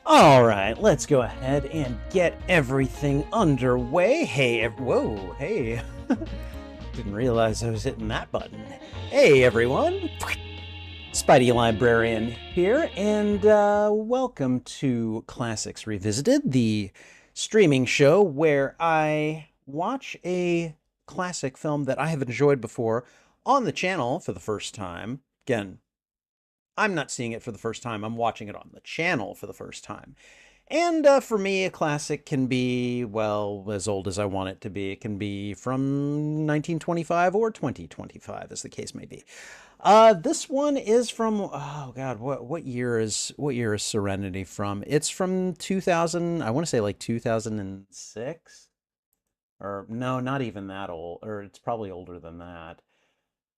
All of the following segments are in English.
All right, let's go ahead and get everything underway. Hey, whoa, hey. Didn't realize I was hitting that button. Hey, everyone. Spidey Librarian here, and welcome to Classics Revisited, the streaming show where I watch a classic film that I have enjoyed before on the channel for the first time. Again, I'm not seeing it for the first time, I'm watching it on the channel for the first time. And for me, a classic can be, well, as old as I want it to be. It can be from 1925 or 2025, as the case may be. This one is from, oh God, what year is Serenity from? It's from 2000, I want to say like 2006, or no, not even that old, or it's probably older than that.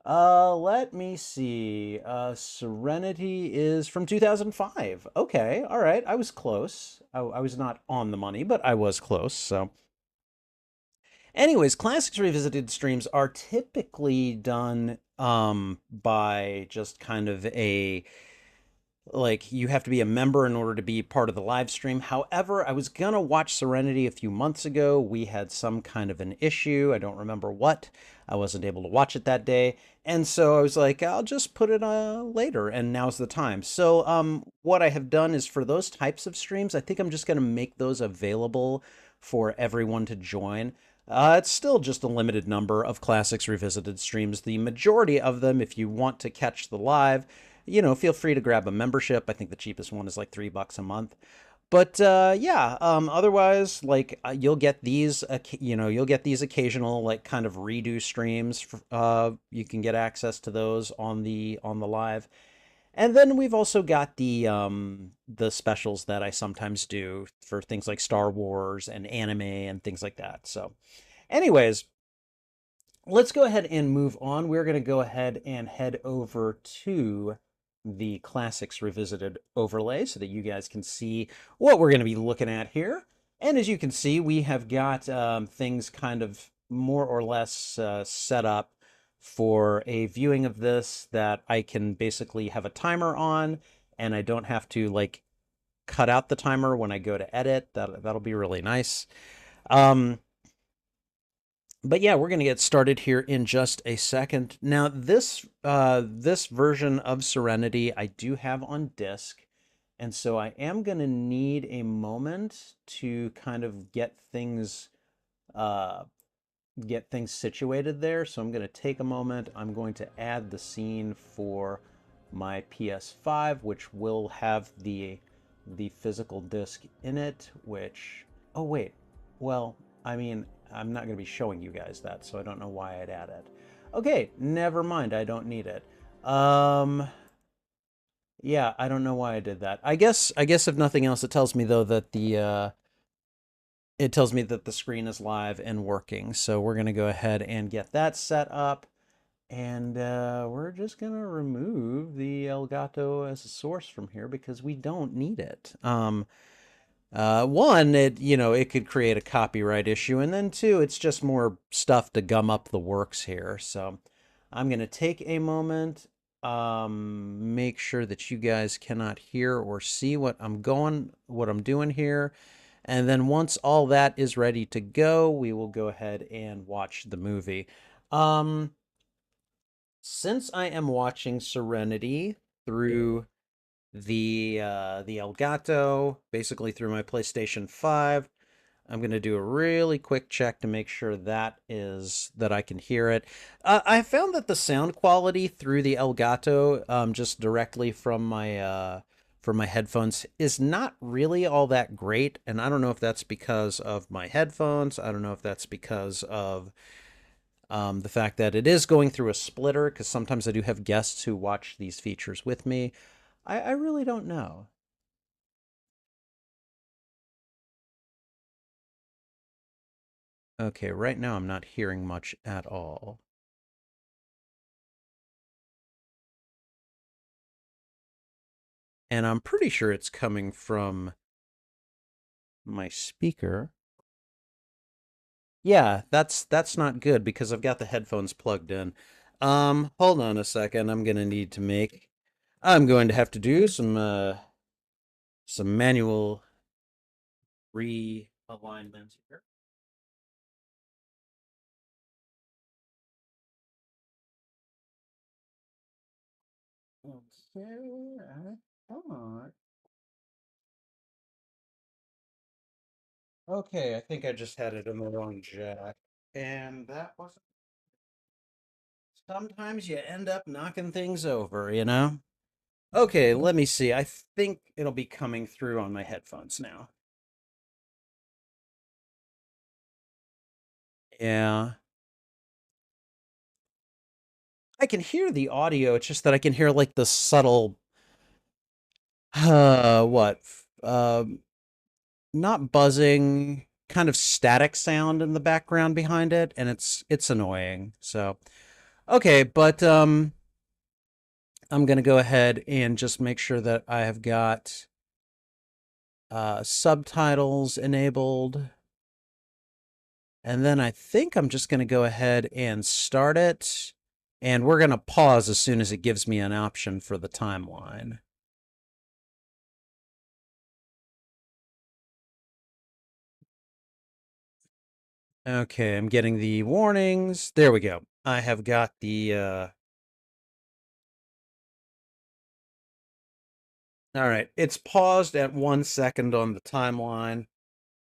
Let me see. Serenity is from 2005. Okay, all right. I was close. I was not on the money, but I was close. So, anyways, Classics Revisited streams are typically done by just kind of a like you have to be a member in order to be part of the live stream. However, I was gonna watch Serenity a few months ago. We had some kind of an issue. I don't remember what. I wasn't able to watch it that day. And so I was like, I'll just put it later, and now's the time. So what I have done is for those types of streams, I think I'm just gonna make those available for everyone to join. It's still just a limited number of Classics Revisited streams. The majority of them, if you want to catch the live, feel free to grab a membership. I think the cheapest one is like $3 a month. But yeah, otherwise, like you'll get these, you'll get these occasional like kind of redo streams. You can get access to those on the live. And then we've also got the specials that I sometimes do for things like Star Wars and anime and things like that. So, anyways, let's go ahead and move on. We're going to go ahead and head over to the Classics Revisited overlay so that you guys can see what we're going to be looking at here. And as you can see, we have got things kind of more or less set up for a viewing of this that I can basically have a timer on, and I don't have to like cut out the timer when I go to edit. That'll be really nice. But yeah, we're going to get started here in just a second. Now, this version of Serenity I do have on disc, and so I am going to need a moment to kind of get things situated there. So I'm going to take a moment. I'm going to add the scene for my PS5, which will have the physical disc in it. Which, oh wait, well, I mean, I'm not going to be showing you guys that, so I don't know why I'd add it. Okay, never mind. I don't need it. Yeah, I don't know why I did that. I guess if nothing else, it tells me though that the screen is live and working. So we're going to go ahead and get that set up. And we're just going to remove the Elgato as a source from here because we don't need it. One, it could create a copyright issue, and then two, it's just more stuff to gum up the works here. So I'm gonna take a moment, make sure that you guys cannot hear or see what I'm doing here. And then once all that is ready to go, we will go ahead and watch the movie. Since I am watching Serenity through the Elgato, basically through my PlayStation 5. I'm going to do a really quick check to make sure that I can hear it. I found that the sound quality through the Elgato, just directly from my headphones, is not really all that great. And I don't know if that's because of my headphones. I don't know if that's because of the fact that it is going through a splitter, because sometimes I do have guests who watch these features with me. I really don't know. Okay, right now I'm not hearing much at all. And I'm pretty sure it's coming from my speaker. Yeah, that's not good because I've got the headphones plugged in. Hold on a second. I'm going to have to do some manual realignment here. Okay. Come Okay, I think I just had it in the wrong jack. And that wasn't. Sometimes you end up knocking things over, you know? Okay, let me see. I think it'll be coming through on my headphones now. Yeah. I can hear the audio, it's just that I can hear like the subtle what? Not buzzing, kind of static sound in the background behind it, and it's annoying. So, okay, but I'm gonna go ahead and just make sure that I have got subtitles enabled. And then I think I'm just going to go ahead and start it. And we're going to pause as soon as it gives me an option for the timeline. Okay, I'm getting the warnings. There we go. I have got the... All right, it's paused at 1 second on the timeline.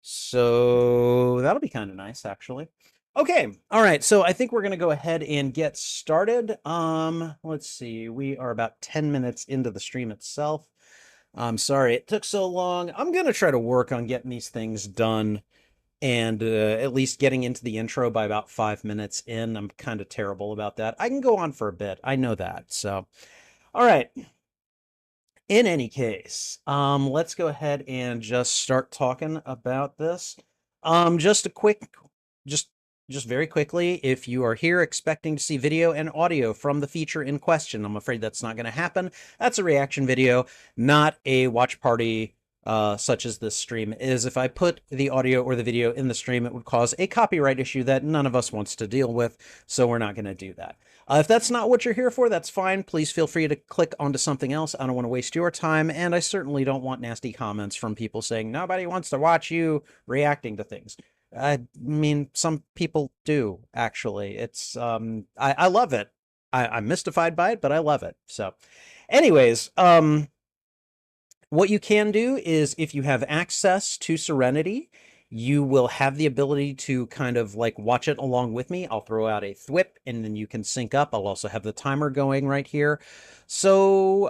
So that'll be kind of nice, actually. Okay, all right, so I think we're going to go ahead and get started. Let's see, we are about 10 minutes into the stream itself. I'm sorry it took so long. I'm going to try to work on getting these things done and at least getting into the intro by about 5 minutes in. I'm kind of terrible about that. I can go on for a bit. I know that. So, all right. In any case, let's go ahead and just start talking about this. Just a quick, just just very quickly, if you are here expecting to see video and audio from the feature in question, I'm afraid that's not going to happen. That's a reaction video, not a watch party such as this stream is. If I put the audio or the video in the stream, it would cause a copyright issue that none of us wants to deal with, so we're not going to do that. If that's not what you're here for, that's fine. Please feel free to click onto something else. I don't want to waste your time, and I certainly don't want nasty comments from people saying, nobody wants to watch you reacting to things. I mean, some people do, actually. It's, I love it. I'm mystified by it, but I love it. So, anyways, what you can do is if you have access to Serenity, you will have the ability to kind of like watch it along with me. I'll throw out a thwip and then you can sync up. I'll also have the timer going right here. So,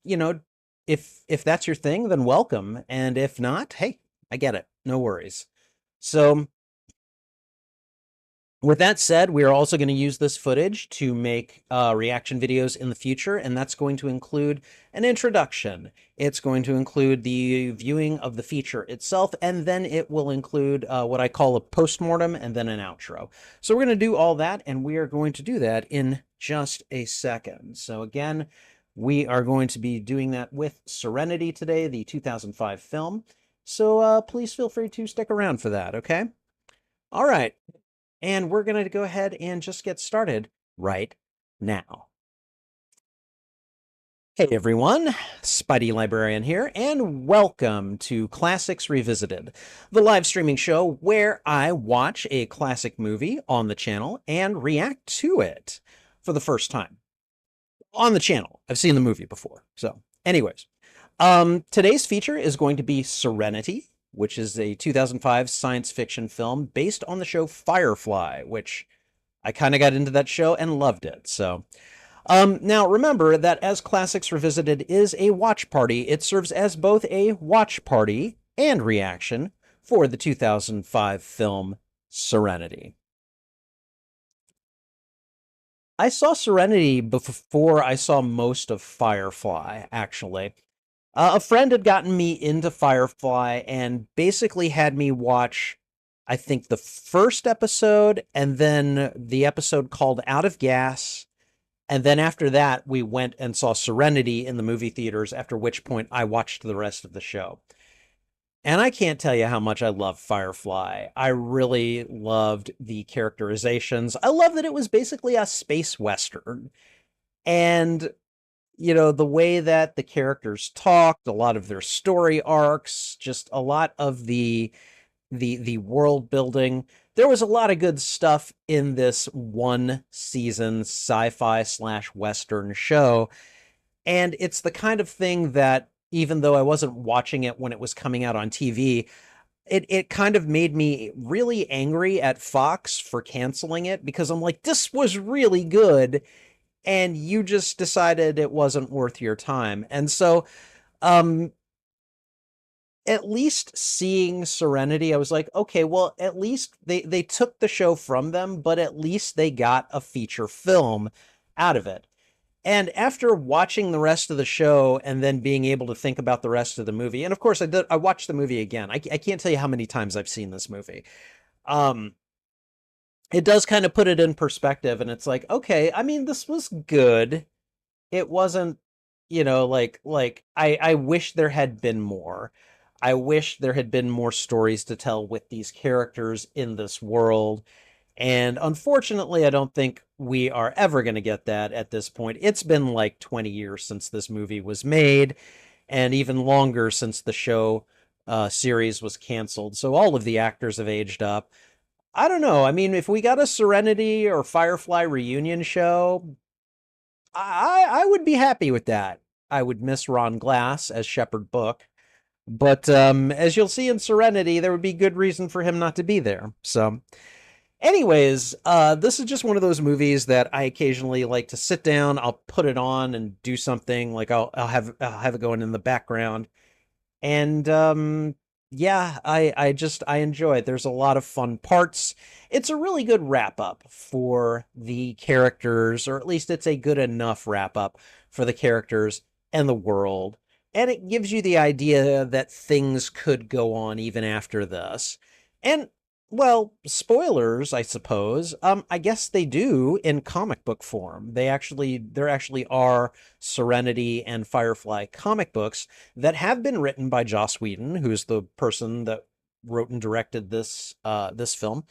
you know, if that's your thing, then welcome. And if not, hey, I get it. No worries. So with that said, we are also going to use this footage to make reaction videos in the future, and that's going to include an introduction. It's going to include the viewing of the feature itself, and then it will include what I call a postmortem and then an outro. So we're going to do all that, and we are going to do that in just a second. So again, we are going to be doing that with Serenity today, the 2005 film. So please feel free to stick around for that, okay? All right. And we're going to go ahead and just get started right now. Hey everyone, Spidey Librarian here, and welcome to Classics Revisited, the live streaming show where I watch a classic movie on the channel and react to it for the first time. On the channel. I've seen the movie before. So, anyways, today's feature is going to be Serenity, which is a 2005 science fiction film based on the show Firefly, which I kind of got into that show and loved it. So, now remember that as Classics Revisited is a watch party, it serves as both a watch party and reaction for the 2005 film Serenity. I saw Serenity before I saw most of Firefly, actually. A friend had gotten me into Firefly and basically had me watch, I think, the first episode and then the episode called Out of Gas. And then after that, we went and saw Serenity in the movie theaters, after which point I watched the rest of the show. And I can't tell you how much I love Firefly. I really loved the characterizations. I love that it was basically a space western. And the way that the characters talked, a lot of their story arcs, just a lot of the world building. There was a lot of good stuff in this one season sci-fi slash western show. And it's the kind of thing that, even though I wasn't watching it when it was coming out on TV, it kind of made me really angry at Fox for canceling it, because I'm like, this was really good and you just decided it wasn't worth your time. And so um at least seeing Serenity, I was like, okay, well, at least they took the show from them, but at least they got a feature film out of it. And after watching the rest of the show and then being able to think about the rest of the movie, and of course I watched the movie again. I can't tell you how many times I've seen this movie. Um, it does kind of put it in perspective, and it's like, okay, I mean, this was good. It wasn't, like I wish there had been more. I wish there had been more stories to tell with these characters in this world. And unfortunately, I don't think we are ever going to get that at this point. It's been like 20 years since this movie was made, and even longer since the show series was canceled. So all of the actors have aged up. I don't know. I mean, if we got a Serenity or Firefly reunion show, I would be happy with that. I would miss Ron Glass as Shepherd Book, but as you'll see in Serenity, there would be good reason for him not to be there. So, anyways, this is just one of those movies that I occasionally like to sit down. I'll put it on and do something. Like I'll have it going in the background, and yeah, I enjoy it. There's a lot of fun parts. It's a really good wrap up for the characters, or at least it's a good enough wrap up for the characters and the world. And it gives you the idea that things could go on even after this. And well, spoilers, I suppose. I guess they do in comic book form. There actually are Serenity and Firefly comic books that have been written by Joss Whedon, who's the person that wrote and directed this film.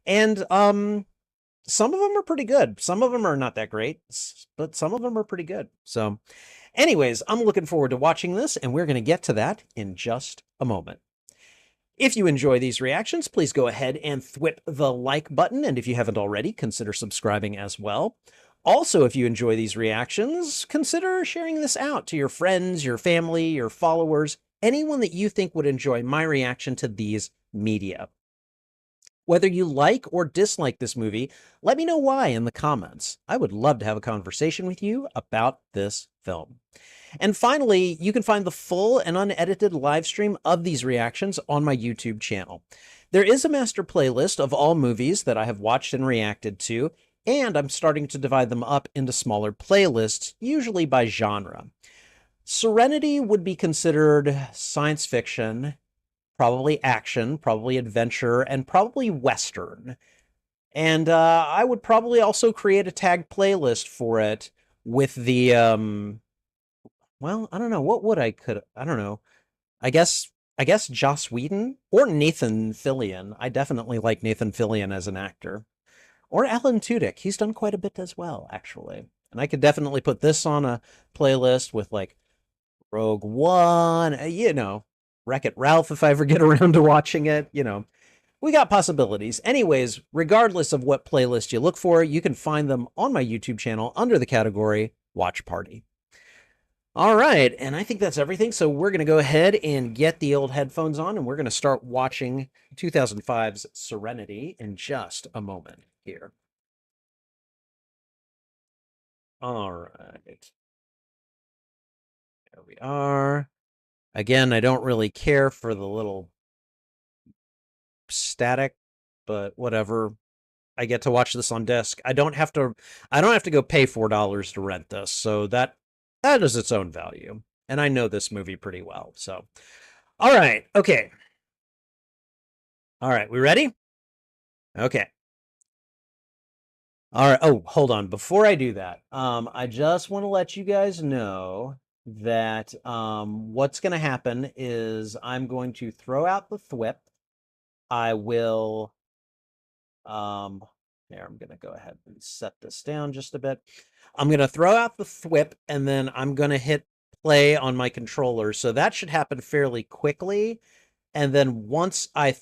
And some of them are pretty good. Some of them are not that great, but some of them are pretty good. So, anyways, I'm looking forward to watching this, and we're going to get to that in just a moment. If you enjoy these reactions, please go ahead and thwip the like button, and if you haven't already, consider subscribing as well. Also, if you enjoy these reactions, consider sharing this out to your friends, your family, your followers, anyone that you think would enjoy my reaction to these media. Whether you like or dislike this movie, let me know why in the comments. I would love to have a conversation with you about this film. And finally, you can find the full and unedited live stream of these reactions on my YouTube channel. There is a master playlist of all movies that I have watched and reacted to, and I'm starting to divide them up into smaller playlists, usually by genre. Serenity would be considered science fiction, probably action, probably adventure, and probably Western. And I would probably also create a tag playlist for it with the well, I don't know. What would I don't know. I guess Joss Whedon or Nathan Fillion. I definitely like Nathan Fillion as an actor. Or Alan Tudyk. He's done quite a bit as well, actually. And I could definitely put this on a playlist with like Rogue One, Wreck-It Ralph if I ever get around to watching it. We got possibilities. Anyways, regardless of what playlist you look for, you can find them on my YouTube channel under the category Watch Party. All right, and I think that's everything. So we're going to go ahead and get the old headphones on, and we're going to start watching 2005's Serenity in just a moment here. All right. There we are. Again, I don't really care for the little static, but whatever. I get to watch this on disc. I don't have to go pay $4 to rent this. So that is its own value. And I know this movie pretty well. So, all right. Okay. All right. We ready? Okay. All right. Oh, hold on. Before I do that, I just want to let you guys know that what's going to happen is I'm going to throw out the thwip. I will There, I'm going to go ahead and set this down just a bit. I'm going to throw out the thwip, and then I'm going to hit play on my controller. So that should happen fairly quickly. And then once I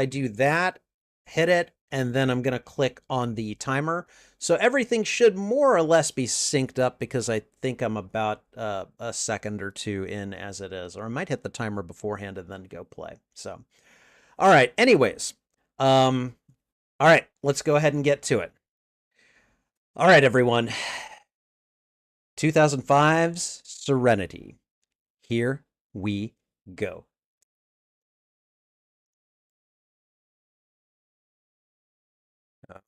do that, hit it, and then I'm going to click on the timer. So everything should more or less be synced up because I think I'm about a second or two in as it is. Or I might hit the timer beforehand and then go play. So, all right. Anyways, all right, let's go ahead and get to it. All right, everyone. 2005's Serenity. Here we go.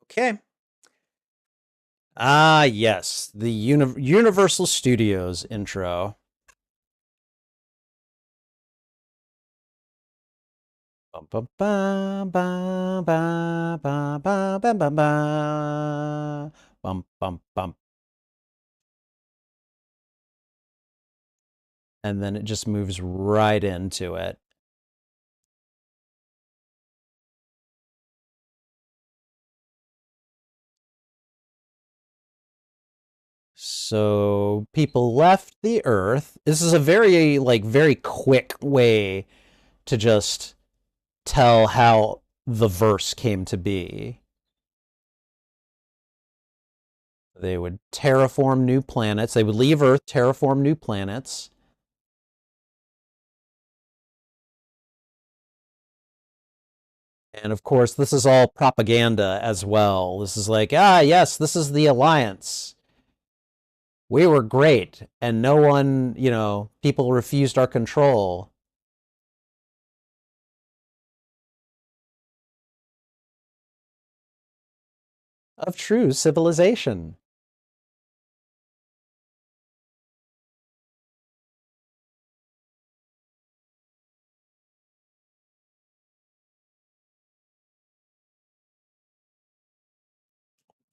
Okay. Ah, yes, the Universal Studios intro. Bum, bum, bum, bum, bum, bum, bum, bum, bum, bum, bum, bum, bum. And then it just moves right into it. So people left the Earth. This is a very quick way to just tell how the verse came to be. They would terraform new planets. They would leave Earth, terraform new planets. And of course, this is all propaganda as well. This is like, yes, this is the Alliance. We were great, and no one, people refused our control. Of true civilization.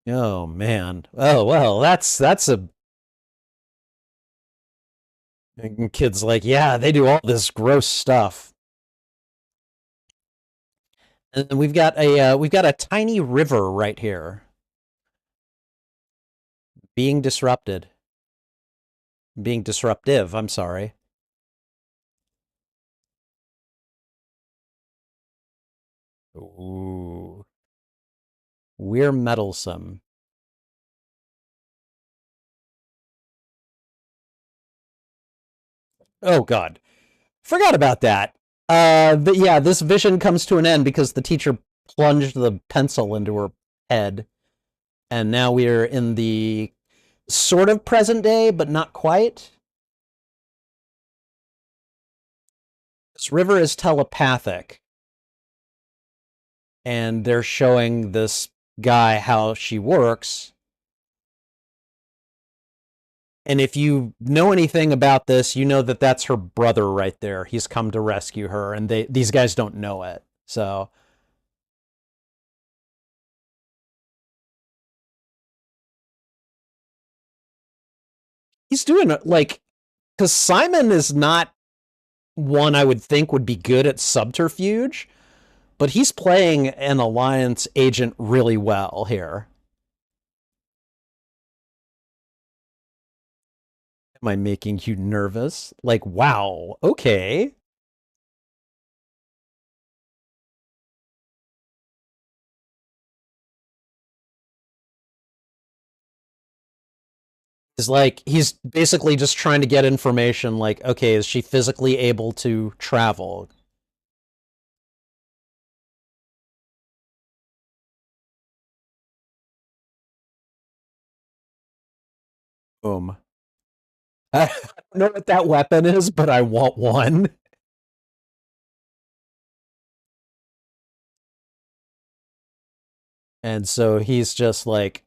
Oh man. Oh well, that's a kid's like, yeah, they do all this gross stuff. And we've got a tiny river right here being disrupted. Being disruptive, I'm sorry. Ooh. We're meddlesome. Oh god. Forgot about that. But yeah, this vision comes to an end because the teacher plunged the pencil into her head. And now we're in the sort of present day, but not quite. This river is telepathic. And they're showing this guy how she works. And if you know anything about this, you know that that's her brother right there. He's come to rescue her, and these guys don't know it. So he's doing it like, because Simon is not one I would think would be good at subterfuge, but he's playing an Alliance agent really well here. Am I making you nervous? Like, wow, okay. Is like he's basically just trying to get information like, okay, is she physically able to travel? Boom. I don't know what that weapon is, but I want one. And so he's just like,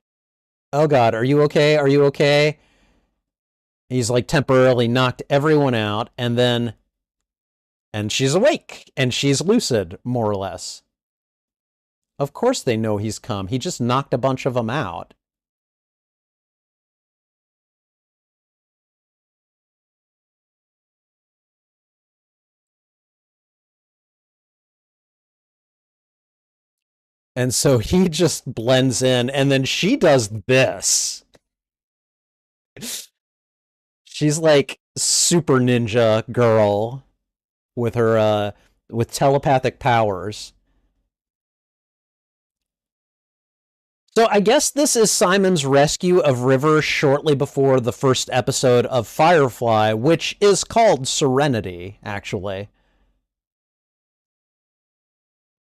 oh God, are you okay? Are you okay? He's like temporarily knocked everyone out, and she's awake and she's lucid, more or less. Of course they know he's come. He just knocked a bunch of them out. And so he just blends in, and then she does this. She's like super ninja girl with her with telepathic powers. So I guess this is Simon's rescue of River shortly before the first episode of Firefly, which is called Serenity, actually.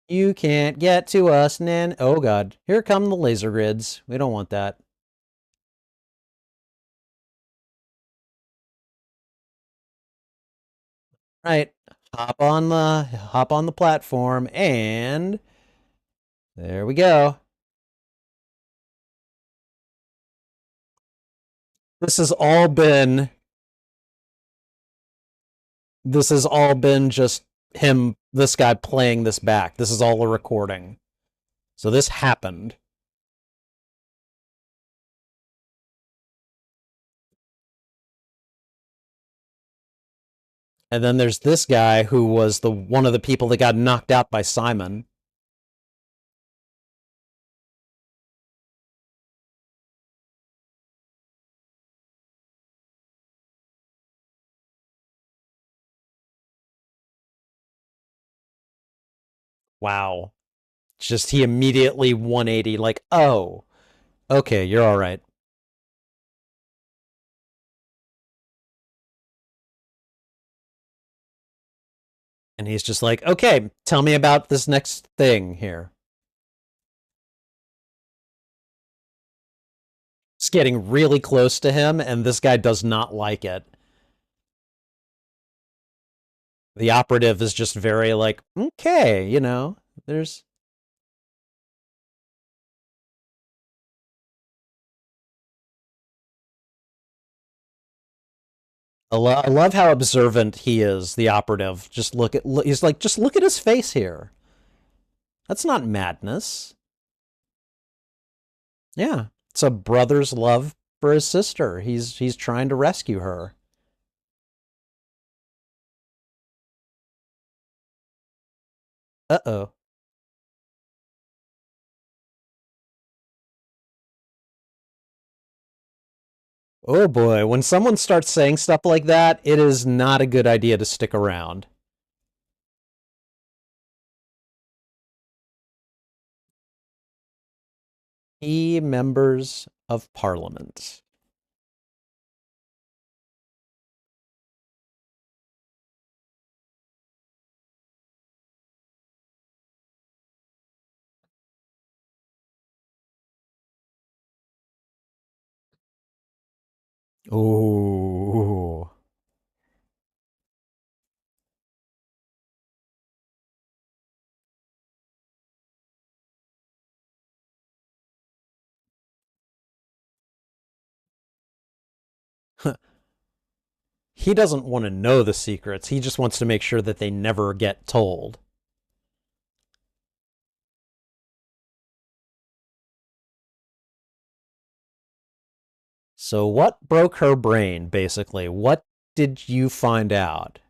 You can't get to us, Nan. Oh god, here come the laser grids. We don't want that. Right. Hop on the platform and there we go. This has all been this has all been just this guy playing this back. This is all a recording. So this happened. And then there's this guy who was the one of the people that got knocked out by Simon. Wow. Just he immediately 180 like, "Oh, okay, you're all right." And he's just like, "Okay, tell me about this next thing here." It's getting really close to him and this guy does not like it. The operative is just very like, "Okay, you know, there's I love how observant he is, the operative. Just he's like, just look at his face here. That's not madness. Yeah, it's a brother's love for his sister. He's trying to rescue her. Uh-oh. Oh boy, when someone starts saying stuff like that, it is not a good idea to stick around. Key members of parliament. Ooh. He doesn't want to know the secrets. He just wants to make sure that they never get told. So what broke her brain, basically? What did you find out?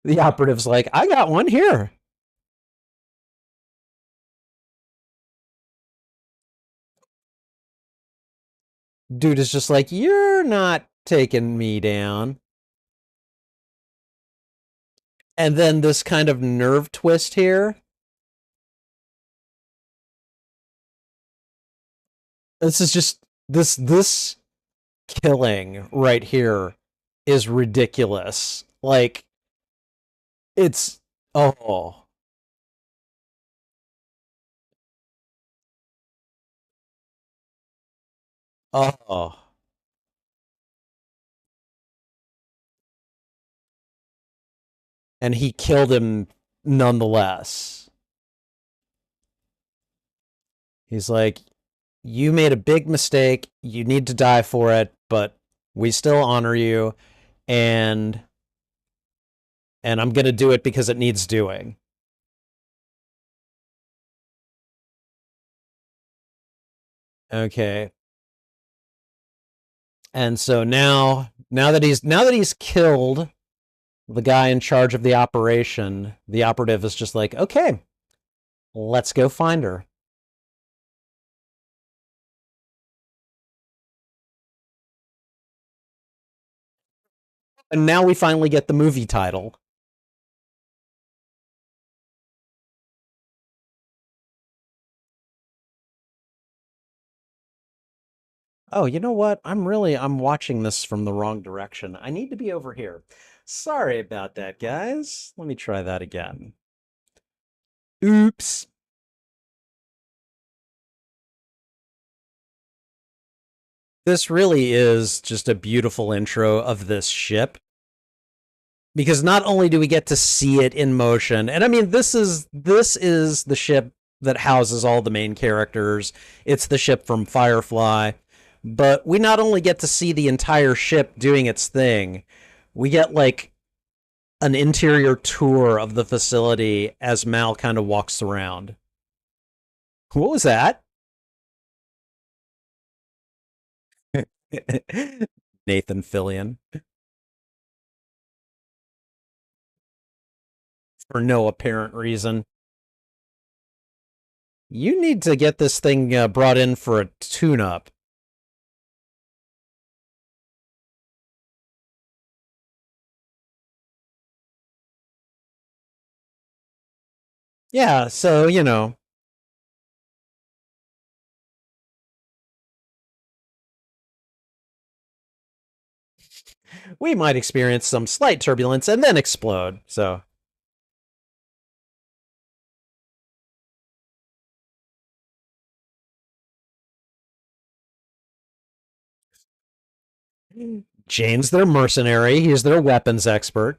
The operative's like, I got one here. Dude is just like, you're not taking me down. And then this kind of nerve twist here. This is just this killing right here is ridiculous. Like it's oh oh and he killed him nonetheless. He's like, you made a big mistake. You need to die for it, but we still honor you and I'm going to do it because it needs doing. Okay. And so now that he's killed the guy in charge of the operation, the operative is just like, okay, let's go find her. And now we finally get the movie title. Oh, you know what? I'm watching this from the wrong direction. I need to be over here. Sorry about that, guys. Let me try that again. Oops. This really is just a beautiful intro of this ship because not only do we get to see it in motion, and I mean this is the ship that houses all the main characters. It's the ship from Firefly, but we not only get to see the entire ship doing its thing, we get like an interior tour of the facility as Mal kind of walks around. What was that? Nathan Fillion for no apparent reason. You need to get this thing brought in for a tune-up. Yeah, so we might experience some slight turbulence and then explode. So, Jane's their mercenary. He's their weapons expert.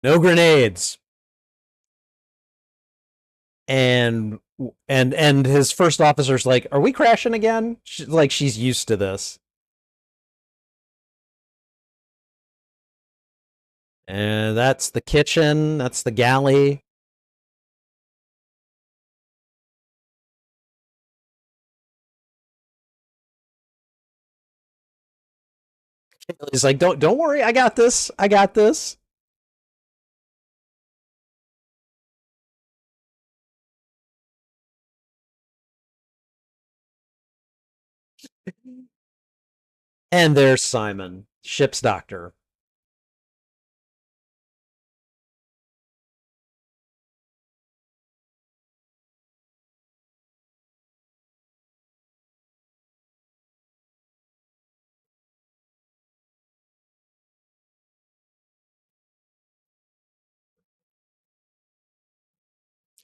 No grenades. And and his first officer's like, "Are we crashing again?" Like she's used to this. And that's the kitchen. That's the galley. He's like, "Don't worry, I got this. I got this." And there's Simon, ship's doctor.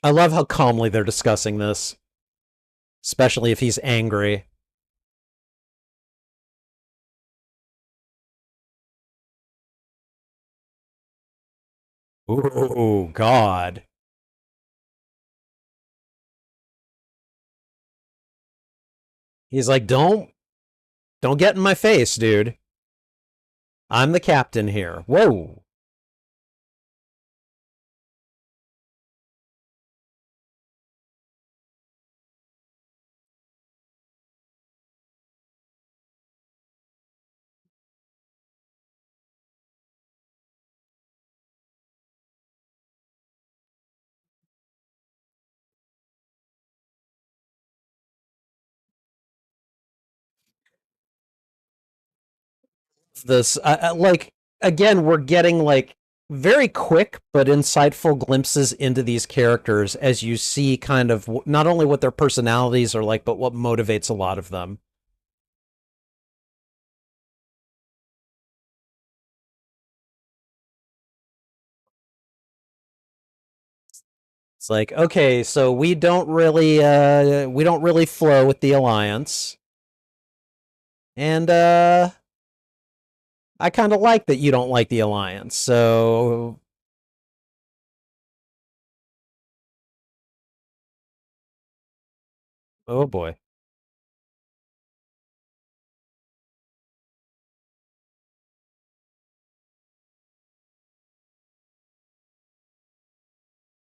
I love how calmly they're discussing this, especially if he's angry. Ooh, God. He's like, don't get in my face, dude. I'm the captain here. Whoa. This, like, again, we're getting like very quick but insightful glimpses into these characters as you see kind of not only what their personalities are like, but what motivates a lot of them. It's like, okay, so we don't really flow with the alliance. And I kind of like that you don't like the alliance. So, oh boy.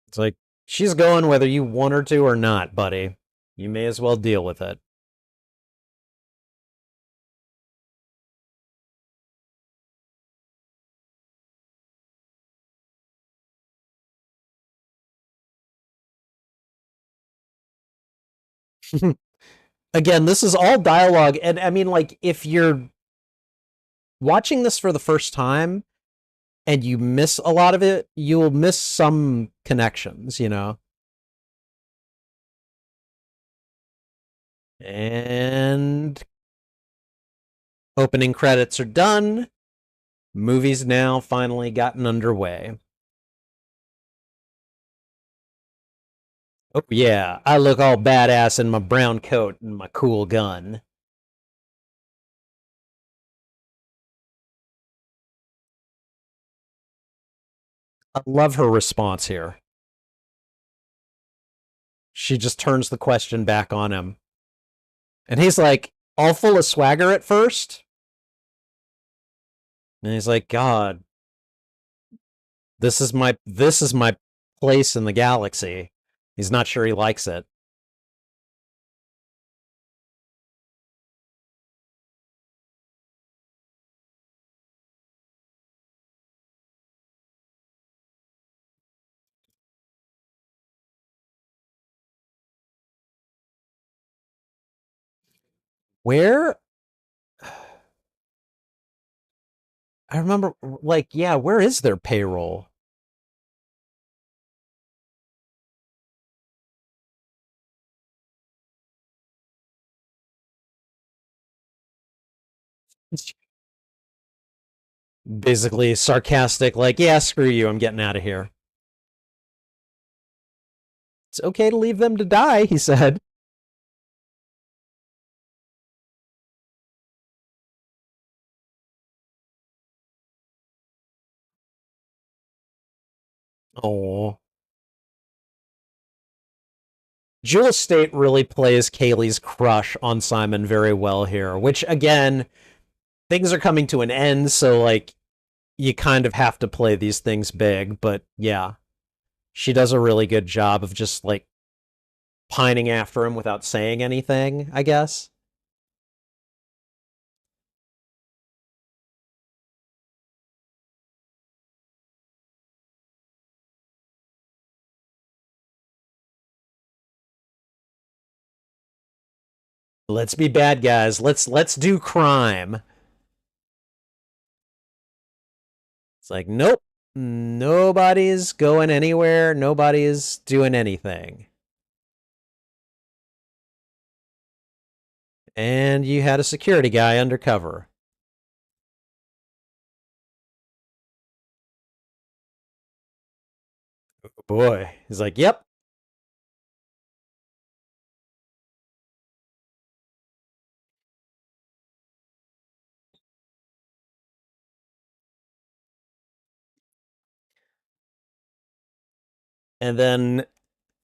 It's like she's going whether you want her to or not, buddy. You may as well deal with it. Again, this is all dialogue, and I mean, like, if you're watching this for the first time and you miss a lot of it, you'll miss some connections, you know? And opening credits are done. Movie's now finally gotten underway. Oh, yeah, I look all badass in my brown coat and my cool gun. I love her response here. She just turns the question back on him. And he's like, all full of swagger at first. And he's like, God, this is my place in the galaxy. He's not sure he likes it. Where I remember, like, yeah, where is their payroll? Basically sarcastic, like, yeah, screw you, I'm getting out of here. It's okay to leave them to die, he said. Oh. Jewel State really plays Kaylee's crush on Simon very well here, which, again, things are coming to an end, so, like, you kind of have to play these things big, but yeah, she does a really good job of just, like, pining after him without saying anything, I guess. Let's be bad guys. Let's do crime. It's like, nope, nobody's going anywhere. Nobody's doing anything. And you had a security guy undercover. Boy, he's like, yep. And then,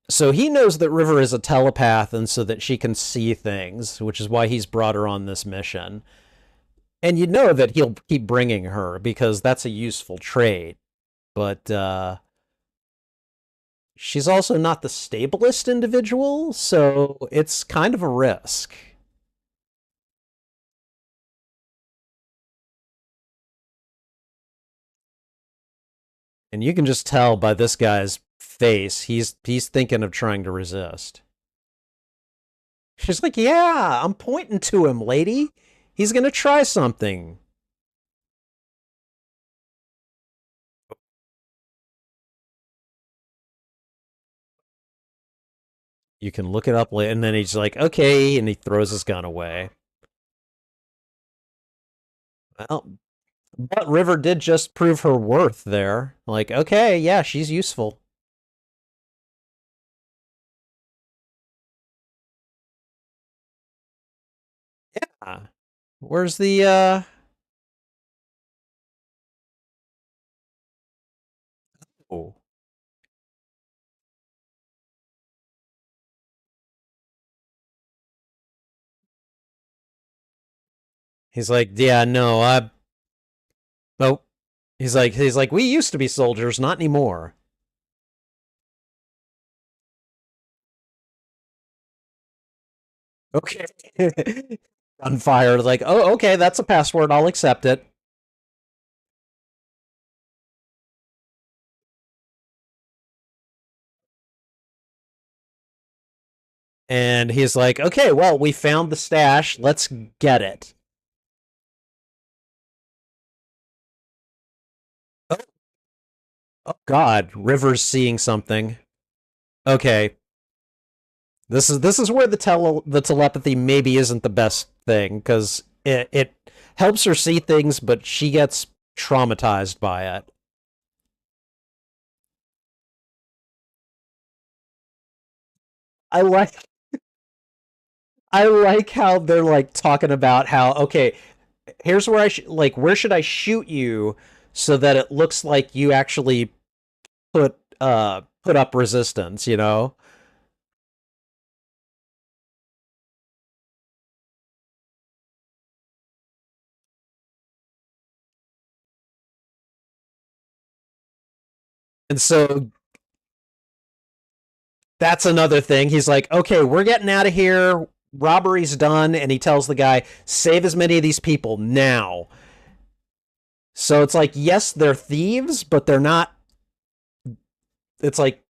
so he knows that River is a telepath, and so that she can see things, which is why he's brought her on this mission. And you know that he'll keep bringing her because that's a useful trait. But she's also not the stablest individual, so it's kind of a risk. And you can just tell by this guy's face, he's thinking of trying to resist. She's like, "Yeah, I'm pointing to him, lady. He's gonna try something." You can look it up later, and then he's like, "Okay," and he throws his gun away. Well, but River did just prove her worth there. Like, okay, yeah, she's useful. Yeah. Where's the Oh. He's like, "Yeah, no, I oh." He's like, "We used to be soldiers, not anymore." Okay. Gunfire, like, oh, okay, that's a password. I'll accept it. And he's like, okay, well, we found the stash. Let's get it. Oh, oh God, River's seeing something. Okay, this is where the telepathy maybe isn't the best thing because it helps her see things, but she gets traumatized by it. I like I like how they're like talking about how okay, here's where where should I shoot you so that it looks like you actually put up resistance, you know? And so that's another thing. He's like, okay, we're getting out of here. Robbery's done. And he tells the guy, save as many of these people now. So it's like, yes, they're thieves, but they're not, it's like,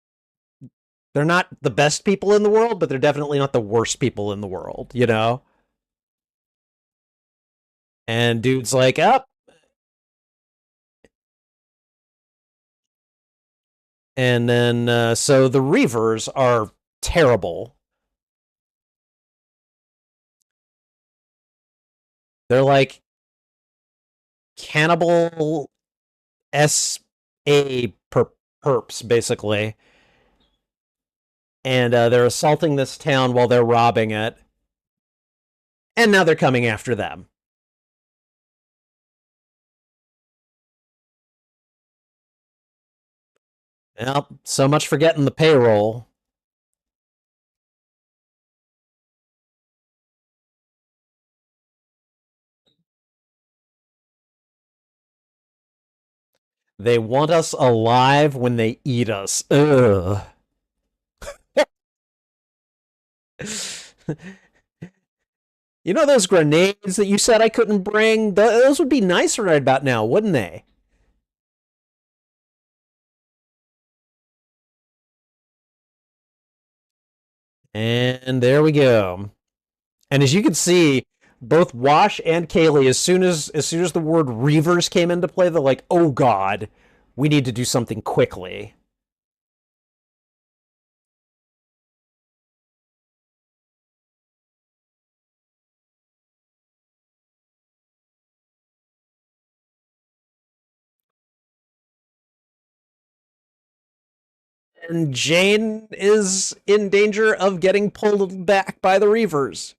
they're not the best people in the world, but they're definitely not the worst people in the world, you know? And dude's like, up. And then, so the Reavers are terrible. They're like cannibal SA perps, basically. And they're assaulting this town while they're robbing it. And now they're coming after them. Well, so much for getting the payroll. They want us alive when they eat us. Ugh. You know those grenades that you said I couldn't bring? Those would be nice right about now, wouldn't they? And there we go. And as you can see, both Wash and Kaylee, as soon as the word Reavers came into play, they're like, "Oh God, we need to do something quickly." And Jane is in danger of getting pulled back by the Reavers.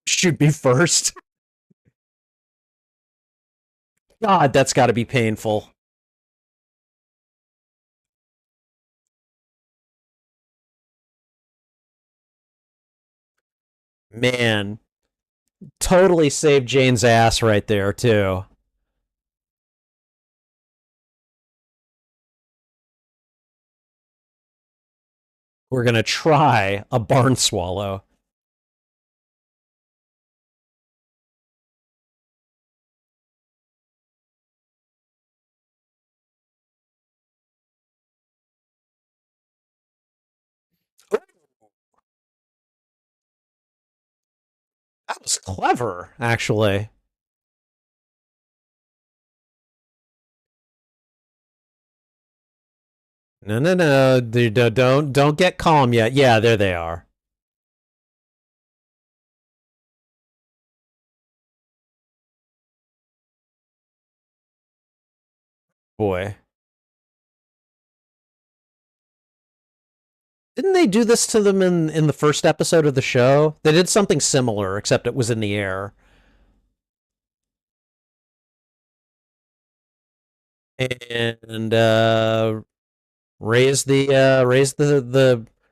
Shoot me first. God, that's got to be painful. Man, totally saved Jane's ass right there too. We're gonna try a barn swallow. That was clever, actually. No, no, no. Don't get calm yet. Yeah, there they are. Boy, didn't they do this to them in the first episode of the show? They did something similar, except it was in the air. And raise the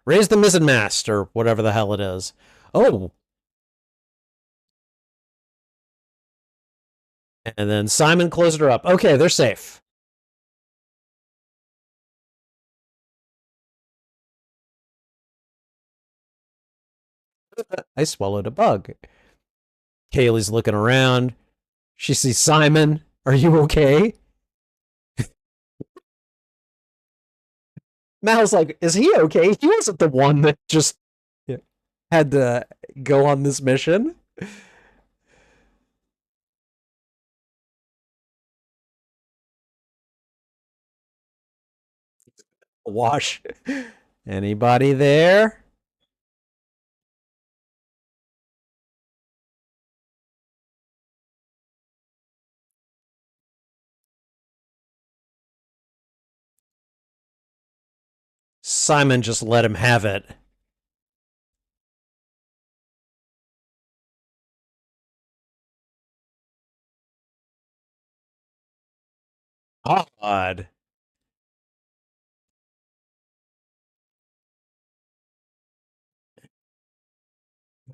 mizzen mast or whatever the hell it is. Oh, and then Simon closed her up. Okay, they're safe. I swallowed a bug. Kaylee's looking around. She sees Simon. Are you okay? Mal's like, is he okay? He wasn't the one that just had to go on this mission. Wash. Anybody there? Simon just let him have it. Odd.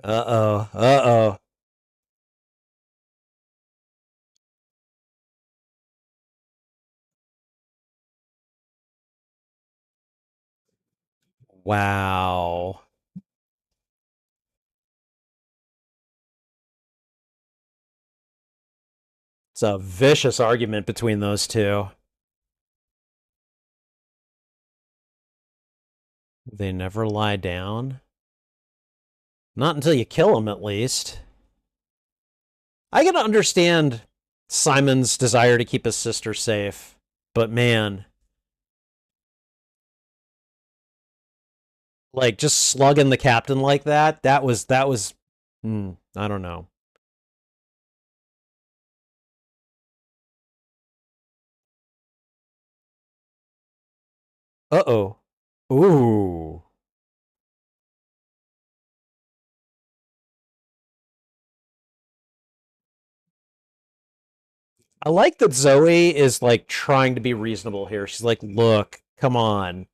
Uh-oh. Uh-oh. Wow. It's a vicious argument between those two. They never lie down. Not until you kill them, at least. I can understand Simon's desire to keep his sister safe, but man, like just slugging the captain like that was I don't know. Uh-oh. Ooh. I like that Zoe is like trying to be reasonable here. She's like, look, come on.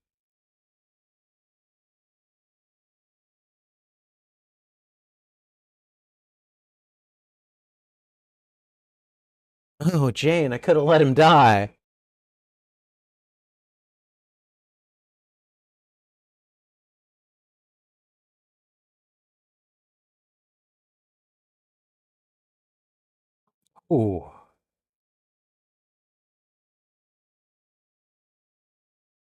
Oh, Jane, I could have let him die. Ooh.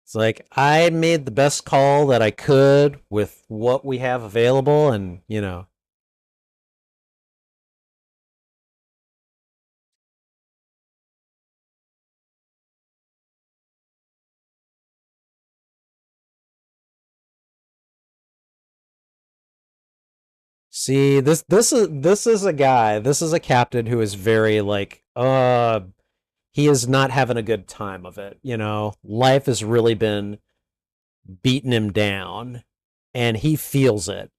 It's like I made the best call that I could with what we have available, and see, this is a guy, this is a captain who is very like, he is not having a good time of it. Life has really been beating him down, and he feels it.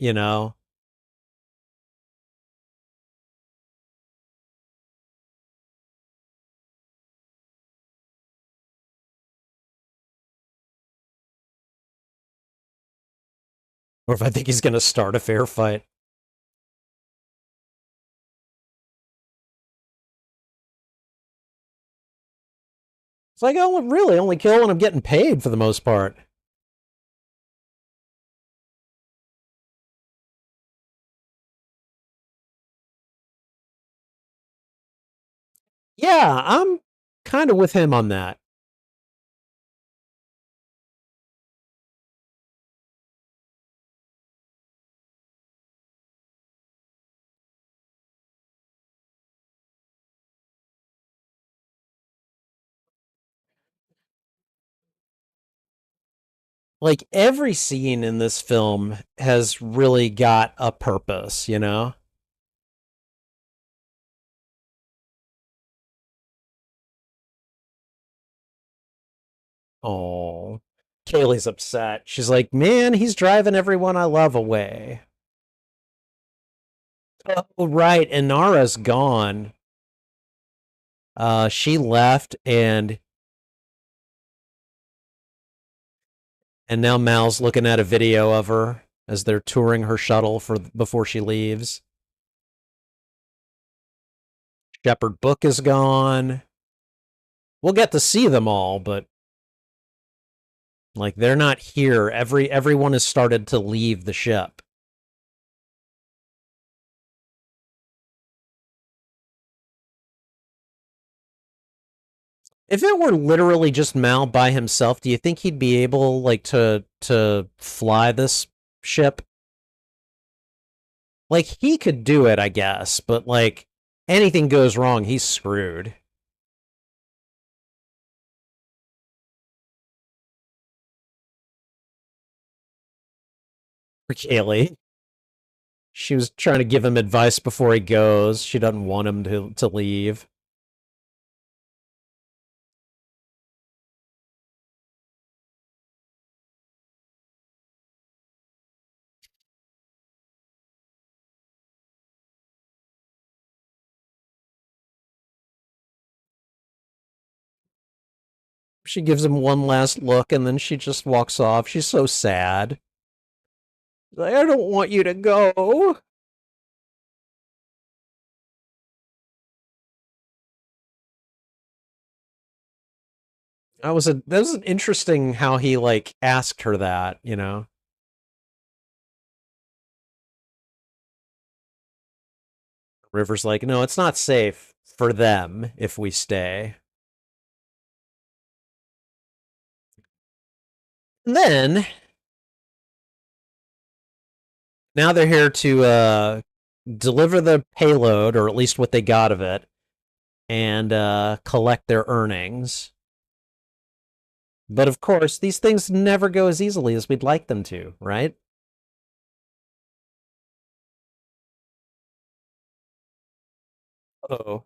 Or if I think he's gonna start a fair fight. It's like, oh, really, only kill when I'm getting paid for the most part. Yeah, I'm kind of with him on that. Like every scene in this film has really got a purpose. Oh, Kaylee's upset. She's like, man, he's driving everyone I love away. Oh, right. Inara's gone. She left, and now Mal's looking at a video of her as they're touring her shuttle for before she leaves. Shepherd Book is gone. We'll get to see them all, but like they're not here. Everyone has started to leave the ship. If it were literally just Mal by himself, do you think he'd be able, like, to fly this ship? Like, he could do it, I guess, but, like, anything goes wrong, he's screwed. For Kaylee. She was trying to give him advice before he goes. She doesn't want him to leave. She gives him one last look and then she just walks off. She's so sad. Like, I don't want you to go. That was an interesting how he like asked her that, you know. River's like, no, it's not safe for them if we stay. And then now they're here to deliver the payload, or at least what they got of it, and collect their earnings. But of course, these things never go as easily as we'd like them to, right? Oh,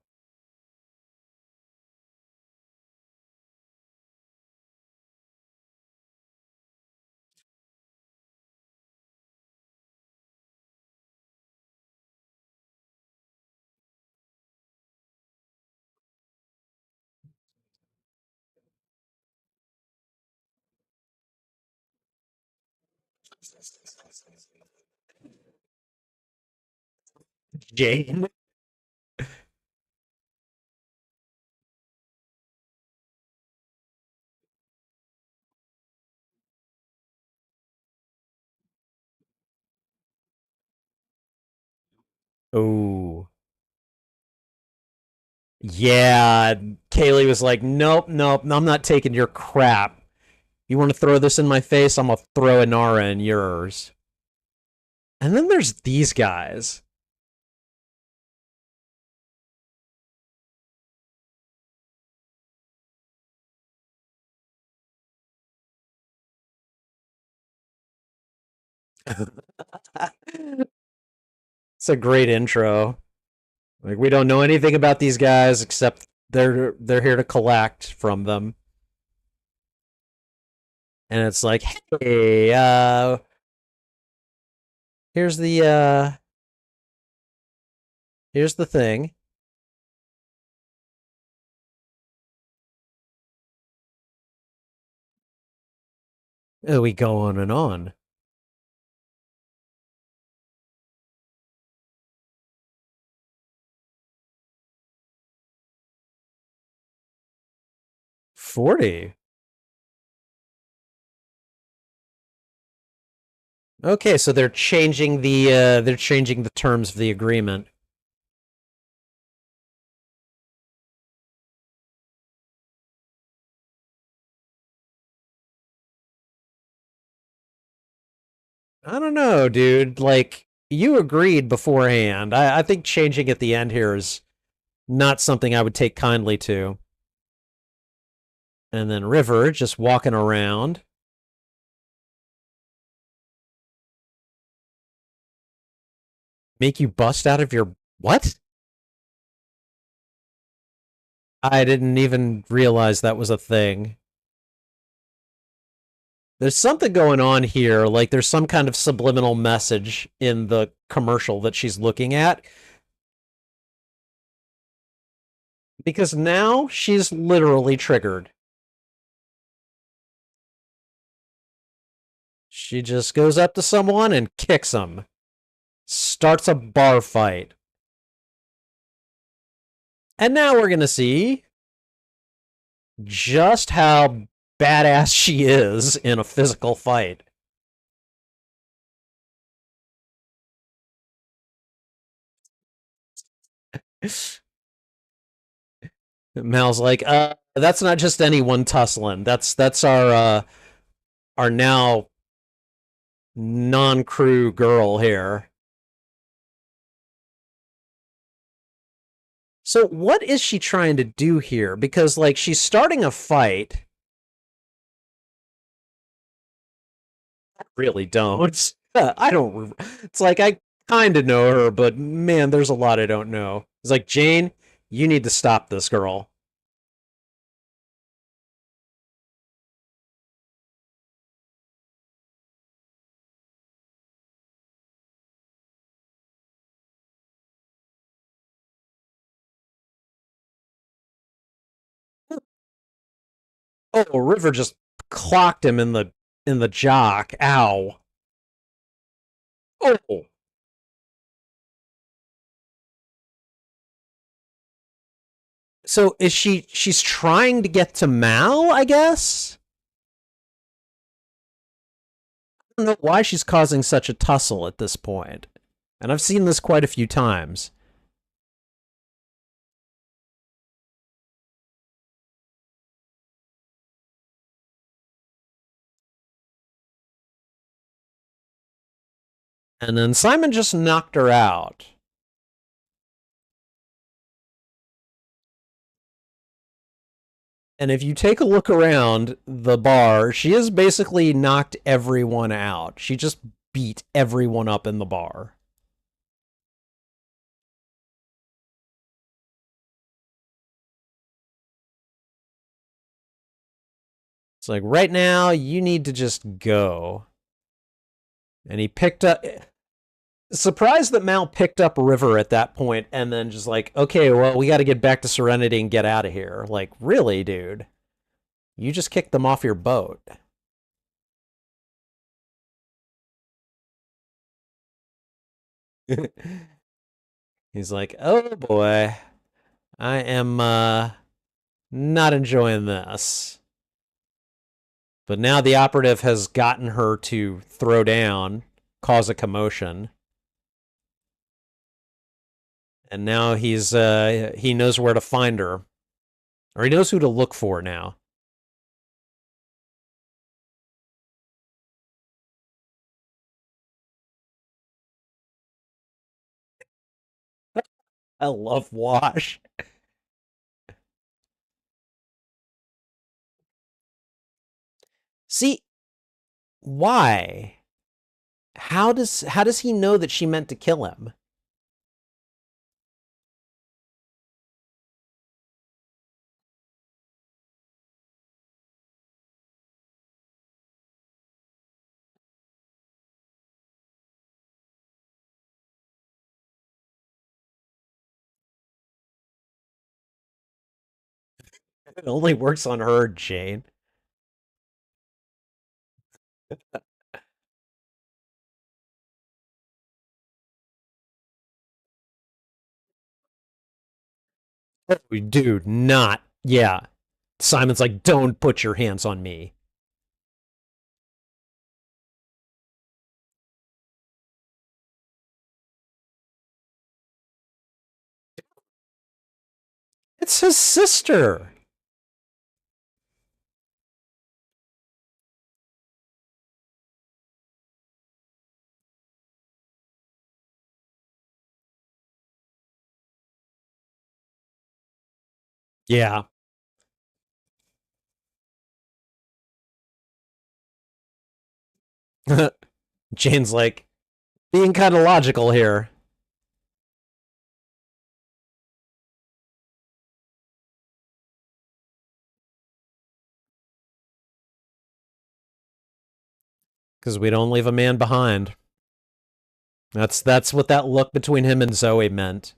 Jane. Oh, yeah. Kaylee was like, nope, nope, I'm not taking your crap. You want to throw this in my face? I'm gonna throw Inara in yours. And then there's these guys. It's a great intro. Like, we don't know anything about these guys except they're here to collect from them. And it's like, hey, here's the here's the thing. Oh, we go on and on. 40. Okay, so they're changing the terms of the agreement. I don't know, dude. Like, you agreed beforehand. I think changing at the end here is not something I would take kindly to. And then River just walking around. Make you bust out of your what? I didn't even realize that was a thing. There's something going on here. Like, there's some kind of subliminal message in the commercial that she's looking at. Because now she's literally triggered. She just goes up to someone and kicks them. Starts a bar fight. And now we're going to see just how badass she is in a physical fight. Mal's like, That's not just anyone tussling. That's our now non-crew girl here. So what is she trying to do here? Because like she's starting a fight. I really don't. I don't. It's like I kind of know her, but man, there's a lot I don't know. It's like Jane, you need to stop this girl. Oh, River just clocked him in the jock. Ow. Oh. So is she's trying to get to Mal, I guess? I don't know why she's causing such a tussle at this point. And I've seen this quite a few times. And then Simon just knocked her out. And if you take a look around the bar, she has basically knocked everyone out. She just beat everyone up in the bar. It's like, right now, you need to just go. And he picked up. Surprised that Mal picked up River at that point and then just like, okay, well, we got to get back to Serenity and get out of here. Like, really, dude? You just kicked them off your boat. He's like, oh boy, I am not enjoying this. But now the operative has gotten her to throw down, cause a commotion. And now he knows where to find her. Or he knows who to look for now. I love Wash. See, why? How does he know that she meant to kill him? It only works on her, Jane. Oh, dude, not. Yeah. Simon's like, don't put your hands on me. It's his sister. Yeah. Jane's like, being kind of logical here. Because we don't leave a man behind. That's what that look between him and Zoe meant.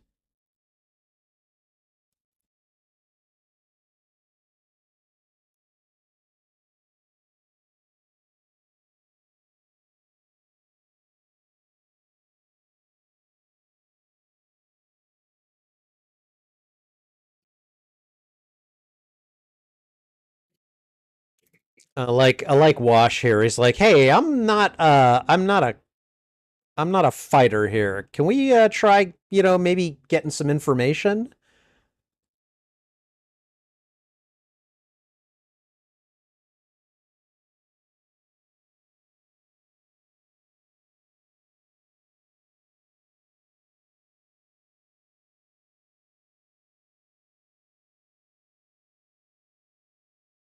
I like Wash here. He's like, hey, I'm not a fighter here. Can we try, maybe getting some information?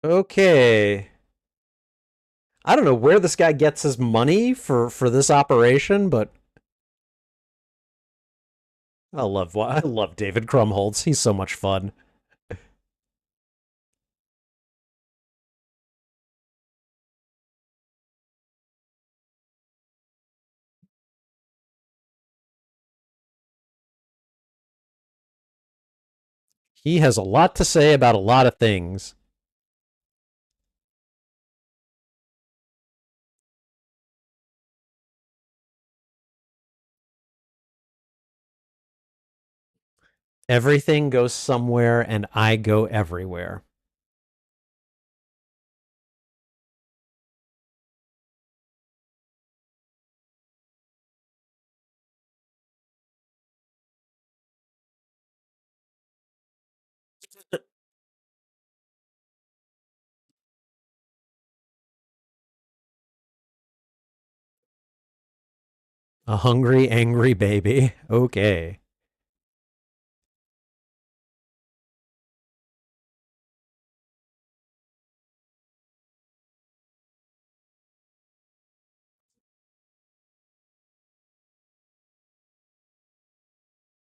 Okay. I don't know where this guy gets his money for this operation, but I love David Krumholtz. He's so much fun. He has a lot to say about a lot of things. Everything goes somewhere and I go everywhere. A hungry, angry baby. Okay.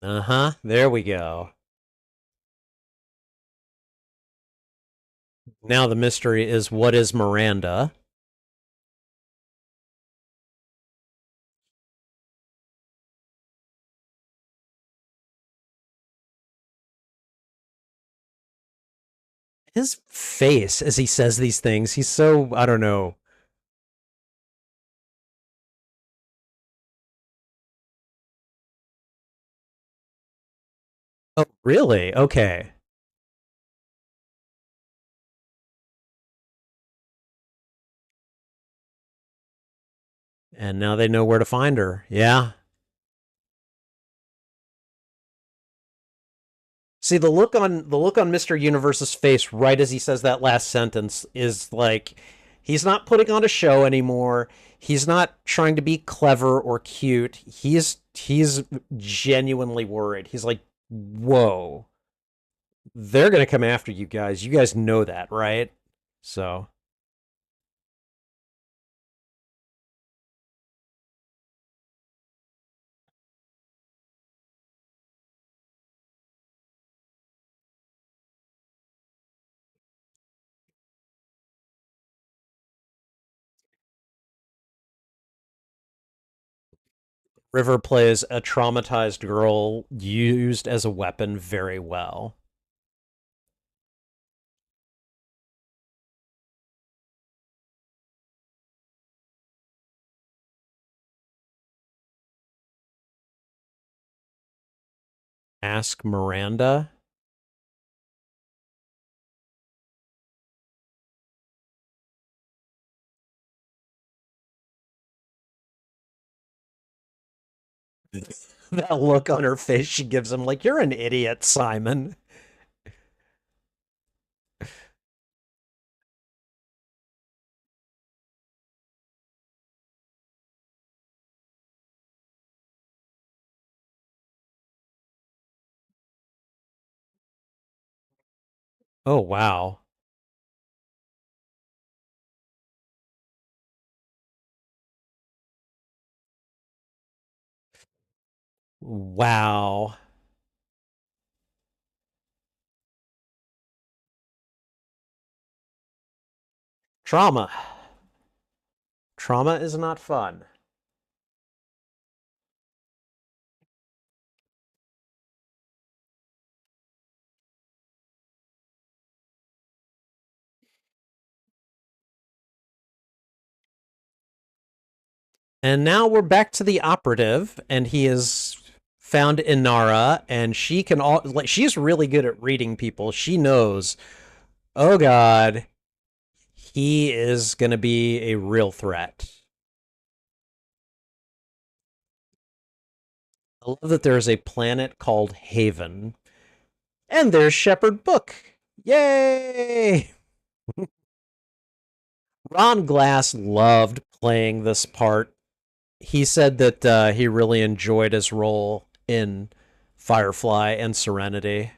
Uh-huh. There we go. Now the mystery is what is Miranda? His face as he says these things, he's so, I don't know. Oh, really? Okay. And now they know where to find her. Yeah. See the look on Mr. Universe's face right as he says that last sentence is like he's not putting on a show anymore. He's not trying to be clever or cute. He's genuinely worried. He's like, "Whoa. They're going to come after you guys. You guys know that, right?" So, River plays a traumatized girl used as a weapon very well. Ask Miranda. That look on her face she gives him, like, you're an idiot, Simon. Oh, wow. Wow. Trauma. Trauma is not fun. And now we're back to the operative, and he has found Inara, and she can all like she's really good at reading people. She knows, oh god, he is gonna be a real threat. I love that there is a planet called Haven. And there's Shepherd Book. Yay! Ron Glass loved playing this part. He said that he really enjoyed his role in Firefly and Serenity.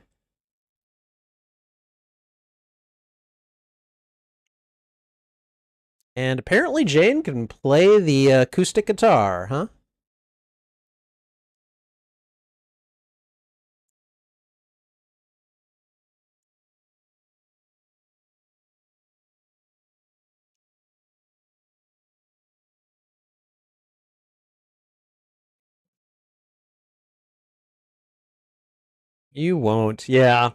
And apparently Jane can play the acoustic guitar, huh? You won't. Yeah.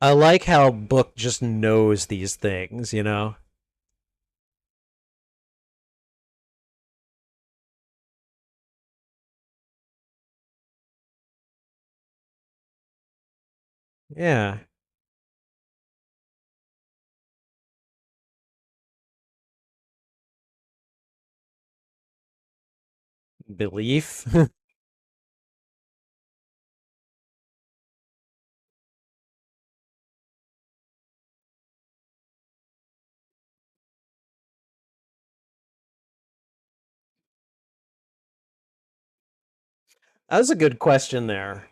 I like how Book just knows these things, you know? Yeah. Belief. That was a good question there.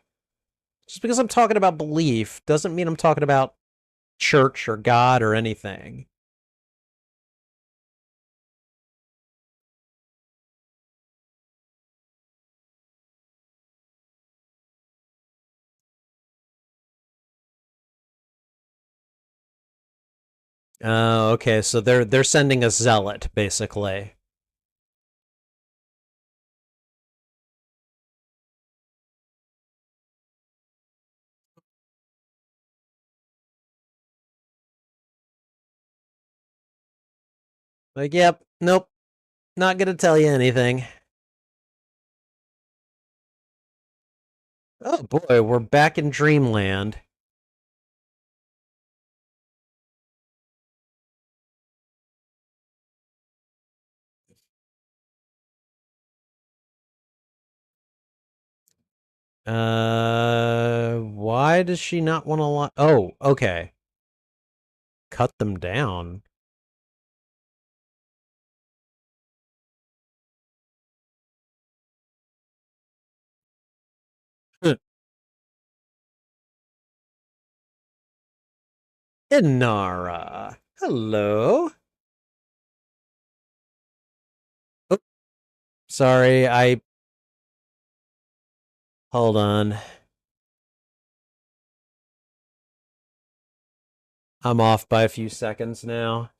Just because I'm talking about belief doesn't mean I'm talking about church or God or anything. Oh, okay. So they're sending a zealot, basically. Like, yep, nope, not gonna tell you anything. Oh boy, we're back in dreamland. Why does she not want to? Oh, okay. Cut them down. Inara. Hello. Oh, sorry. Hold on. I'm off by a few seconds now.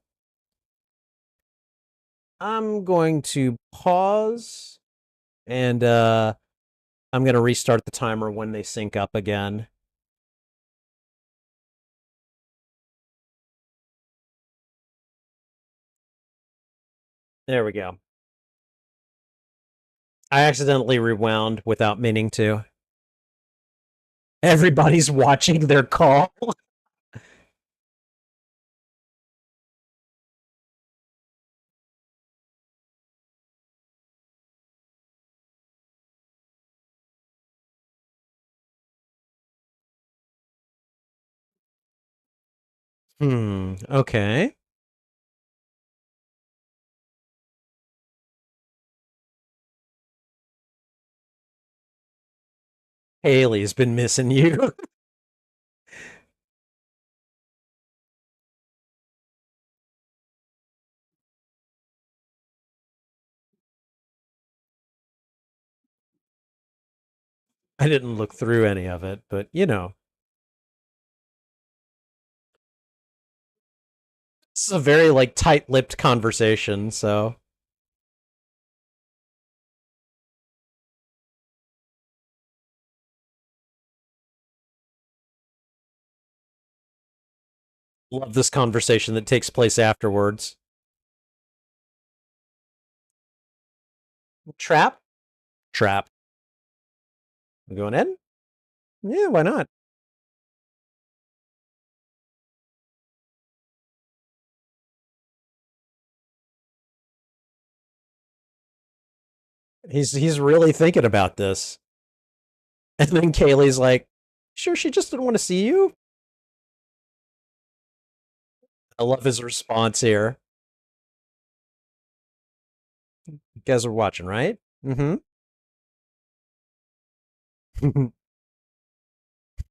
I'm going to pause and I'm going to restart the timer when they sync up again. There we go. I accidentally rewound without meaning to. Everybody's watching their call. Okay. Haley's been missing you. I didn't look through any of it, but you know, it's a very like tight-lipped conversation, so love this conversation that takes place afterwards. Trap? Trap. We going in? Yeah, why not? He's really thinking about this. And then Kaylee's like, sure, she just didn't want to see you. I love his response here. You guys are watching, right? Mm-hmm.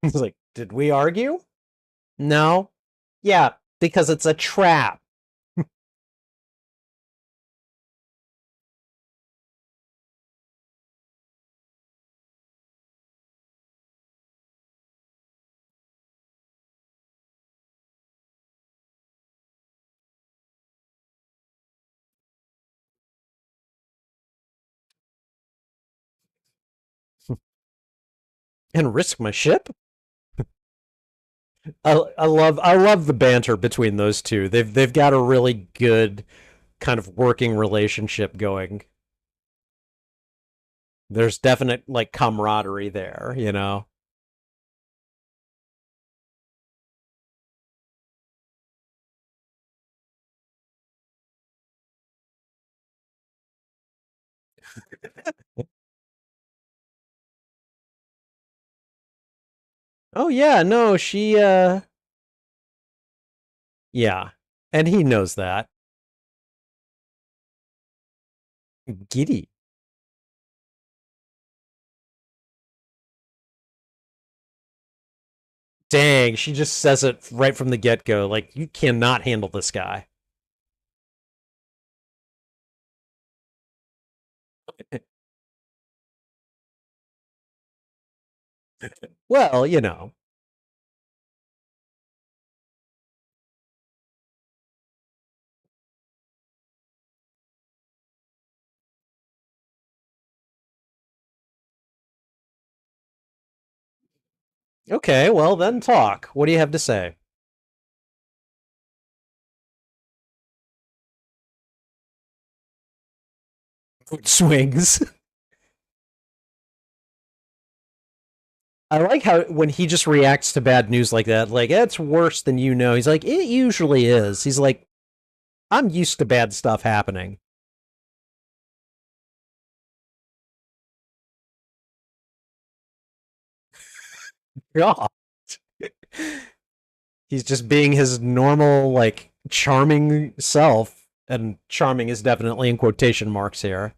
He's like, did we argue? No. Yeah, because it's a trap. And risk my ship? I love the banter between those two. They've got a really good kind of working relationship going. There's definite like camaraderie there, you know. Oh yeah, no, she yeah. And he knows that. Giddy. Dang, she just says it right from the get-go like you cannot handle this guy. Well, you know. Okay, well then talk. What do you have to say? Mood swings. I like how when he just reacts to bad news like that, like it's worse than you know. He's like, it usually is. He's like, I'm used to bad stuff happening. God. He's just being his normal, like, charming self. And charming is definitely in quotation marks here.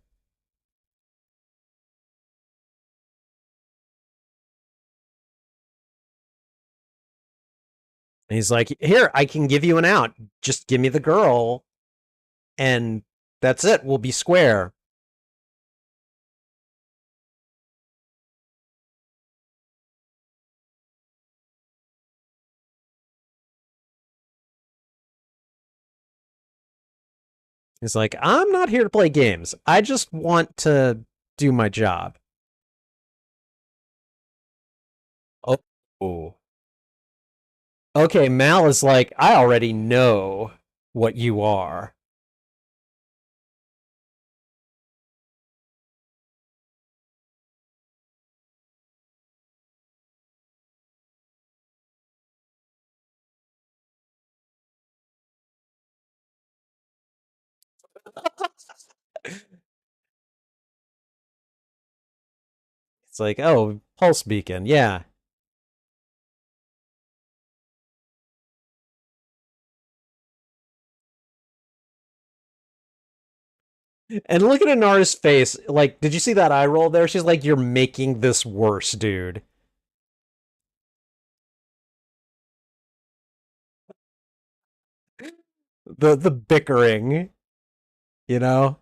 And he's like, here, I can give you an out. Just give me the girl, and that's it. We'll be square. He's like, I'm not here to play games. I just want to do my job. Oh. Okay, Mal is like, I already know what you are. It's like, oh, pulse beacon, yeah. And look at Inara's face. Like, did you see that eye roll there? She's like, you're making this worse, dude. The bickering, you know?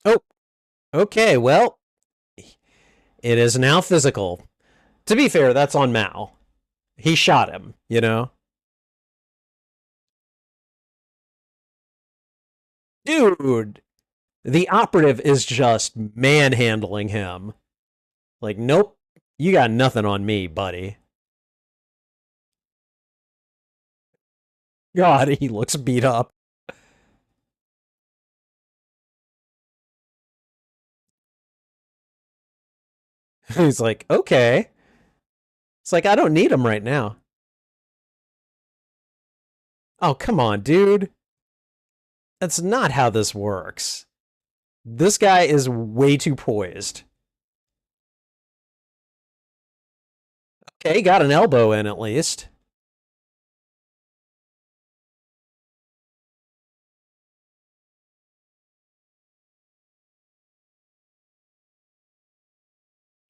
Oh, okay, well, it is now physical. To be fair, that's on Mal. He shot him, you know? Dude, the operative is just manhandling him. Like, nope, you got nothing on me, buddy. God, he looks beat up. He's like, okay. It's like, I don't need him right now. Oh, come on, dude. That's not how this works. This guy is way too poised. Okay, got an elbow in at least.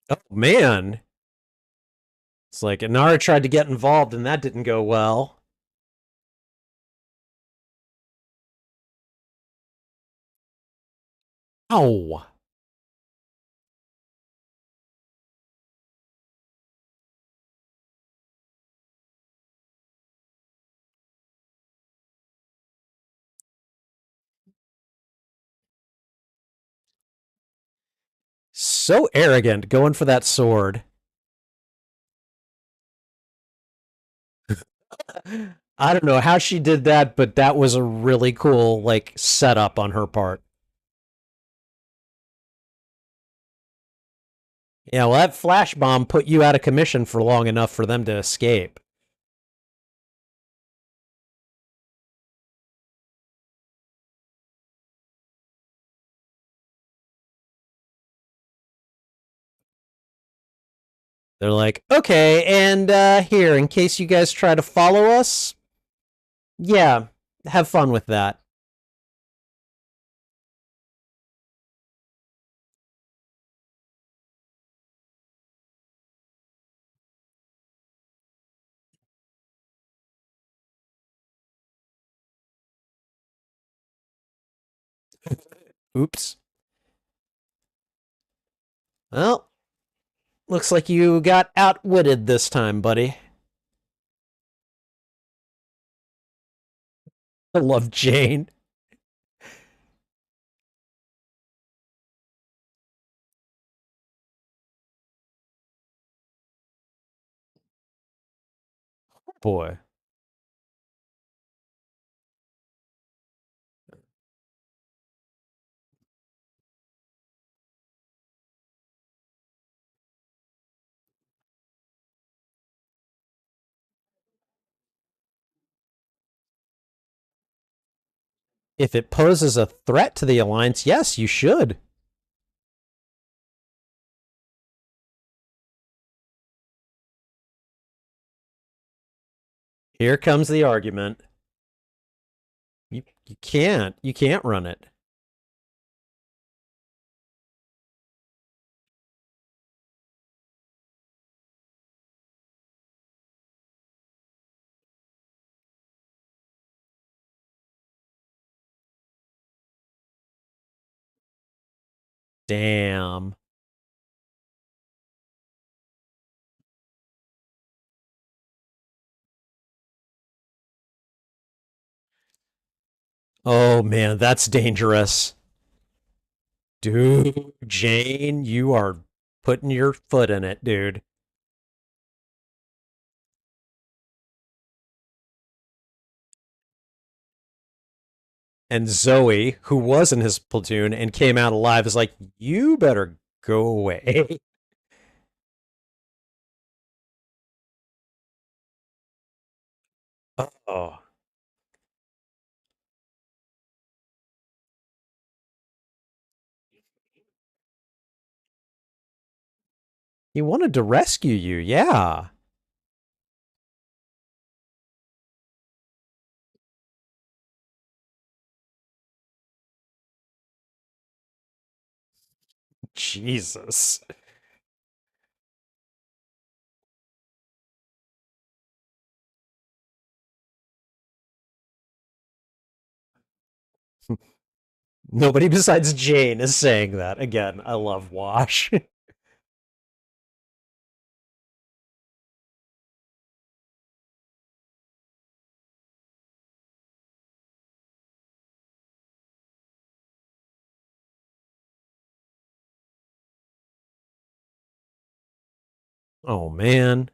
Oh, man. It's like Inara tried to get involved and that didn't go well. Oh. So arrogant going for that sword. I don't know how she did that, but that was a really cool like setup on her part. Yeah, well, that flash bomb put you out of commission for long enough for them to escape. They're like, okay, and here, in case you guys try to follow us, yeah, have fun with that. Oops. Well, looks like you got outwitted this time, buddy. I love Jane. Boy. If it poses a threat to the Alliance, yes, you should. Here comes the argument. You can't. You can't run it. Damn. Oh man, that's dangerous. Dude, Jane, you are putting your foot in it, dude. And Zoe, who was in his platoon and came out alive, is like, you better go away. Oh, he wanted to rescue you, yeah. Jesus. Nobody besides Jane is saying that. Again, I love Wash. Oh, man.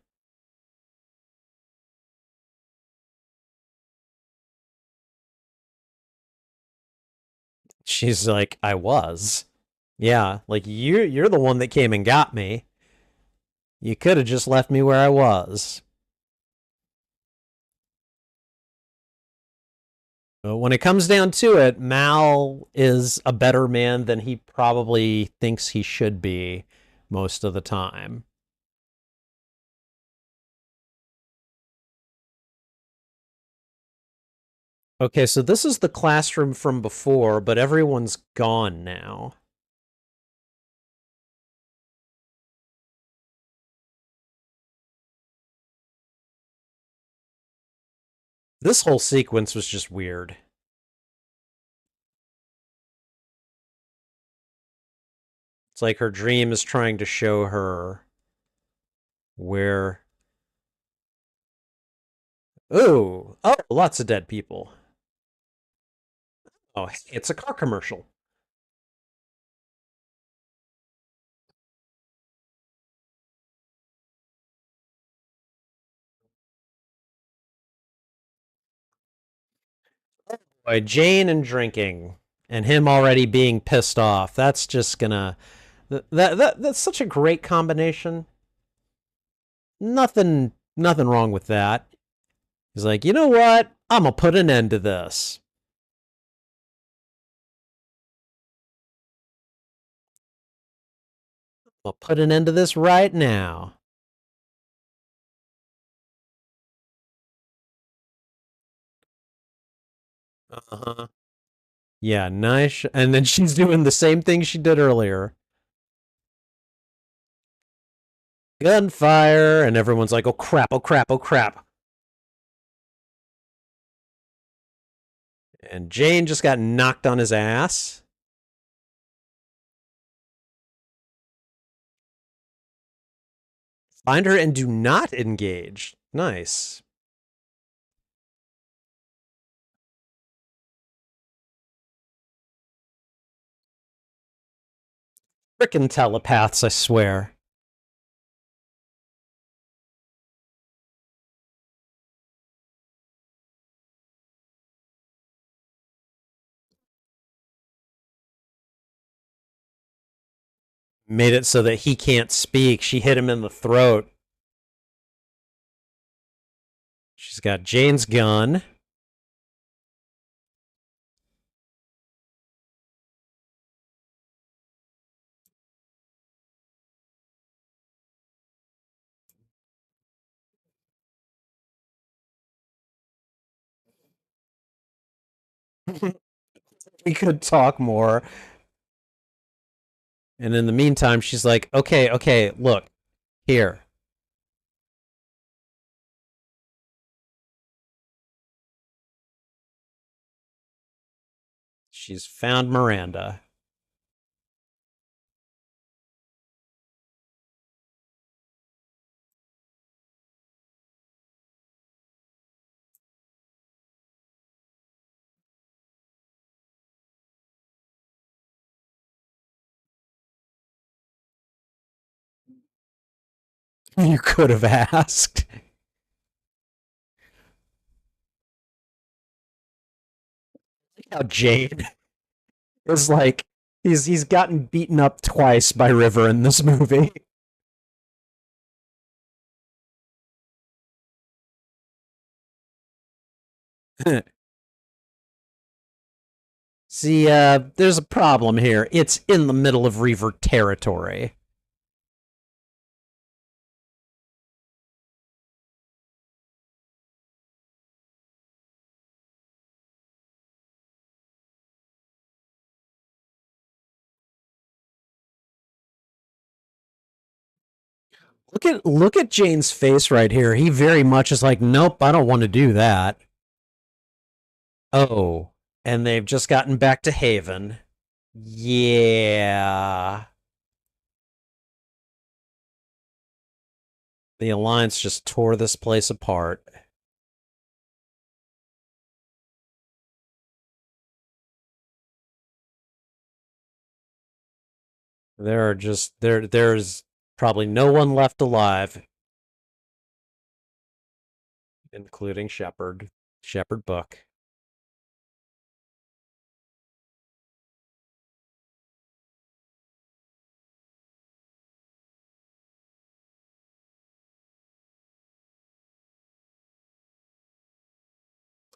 She's like, I was. Yeah, like you're the one that came and got me. You could have just left me where I was. But when it comes down to it, Mal is a better man than he probably thinks he should be most of the time. Okay, so this is the classroom from before, but everyone's gone now. This whole sequence was just weird. It's like her dream is trying to show her where. Oh, lots of dead people. Oh, it's a car commercial. By Jane and drinking, and him already being pissed off. That's just gonna. That's such a great combination. Nothing wrong with that. He's like, you know what? I'm gonna put an end to this. I'll put an end to this right now. Uh-huh. Yeah, nice. And then she's doing the same thing she did earlier. Gunfire, and everyone's like, oh crap, oh crap, oh crap. And Jane just got knocked on his ass. Find her and do not engage. Nice. Frickin' telepaths, I swear. Made it so that he can't speak. She hit him in the throat. She's got Jane's gun. We could talk more. And in the meantime, she's like, okay, look, here. She's found Miranda. You could have asked. How Jade is like, he's gotten beaten up twice by River in this movie. See, there's a problem here. It's in the middle of Reaver territory. Look at Jane's face right here. He very much is like, nope, I don't want to do that. Oh, and they've just gotten back to Haven. Yeah. The Alliance just tore this place apart. There's probably no one left alive, including Shepherd Book.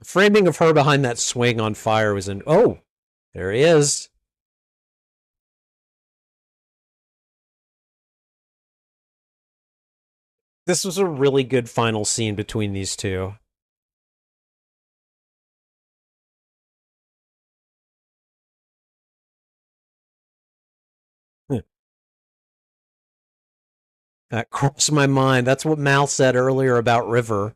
framing of her behind that swing on fire was in. Oh, there he is. This was a really good final scene between these two. That crossed my mind. That's what Mal said earlier about River.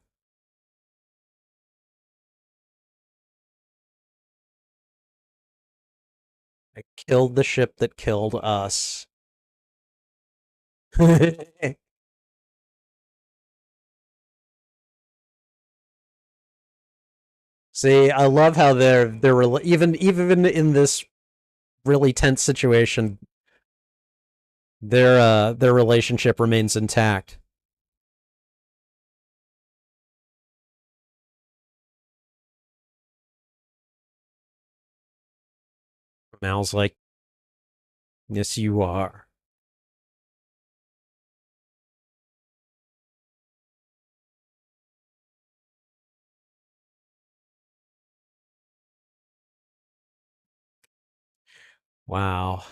I killed the ship that killed us. See, I love how they're even in this really tense situation, their relationship remains intact. Mal's like, "Yes, you are." Wow.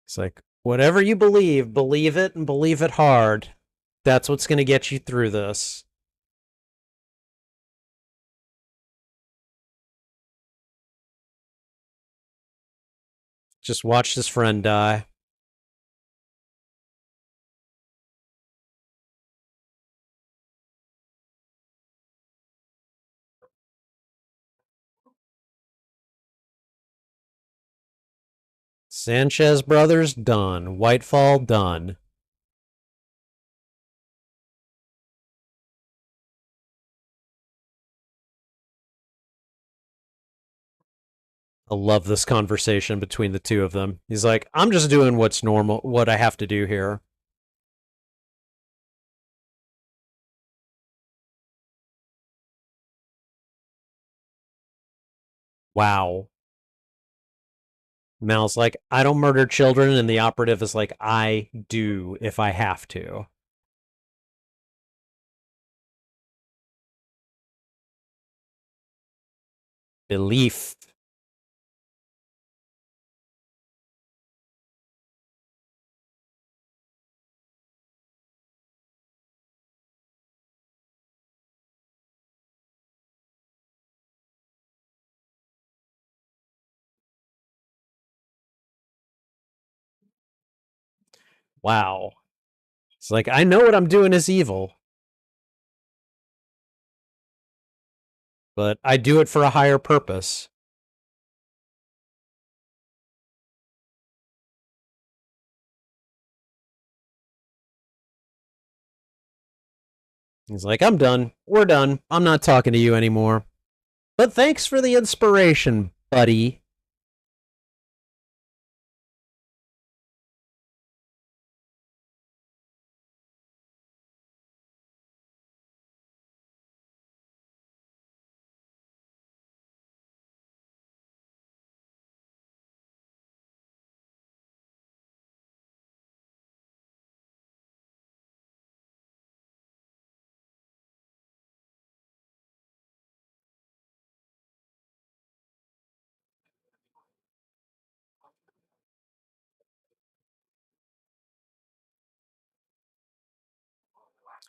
It's like, whatever you believe it and believe it hard. That's what's going to get you through this. Just watch his friend die. Sanchez brothers done. Whitefall done. I love this conversation between the two of them. He's like, I'm just doing what's normal, what I have to do here. Wow. Mal's like, I don't murder children, and the operative is like, I do if I have to. Belief. Wow. It's like, I know what I'm doing is evil, but I do it for a higher purpose. He's like, I'm done. We're done. I'm not talking to you anymore. But thanks for the inspiration, buddy.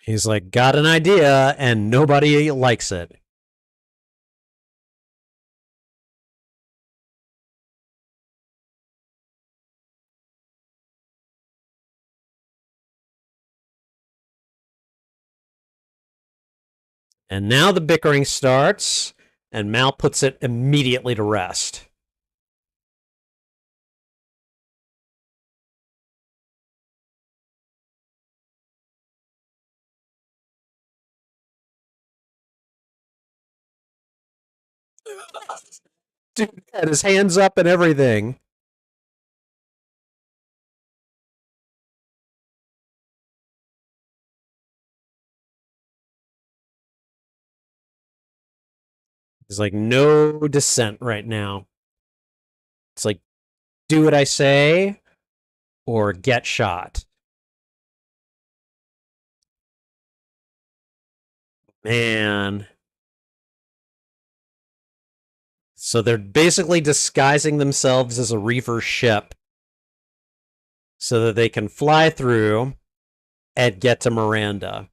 He's like, got an idea, and nobody likes it. And now the bickering starts, and Mal puts it immediately to rest. Dude had his hands up and everything. He's like, no dissent right now. It's like, do what I say or get shot. Man. So they're basically disguising themselves as a reefer ship so that they can fly through and get to Miranda.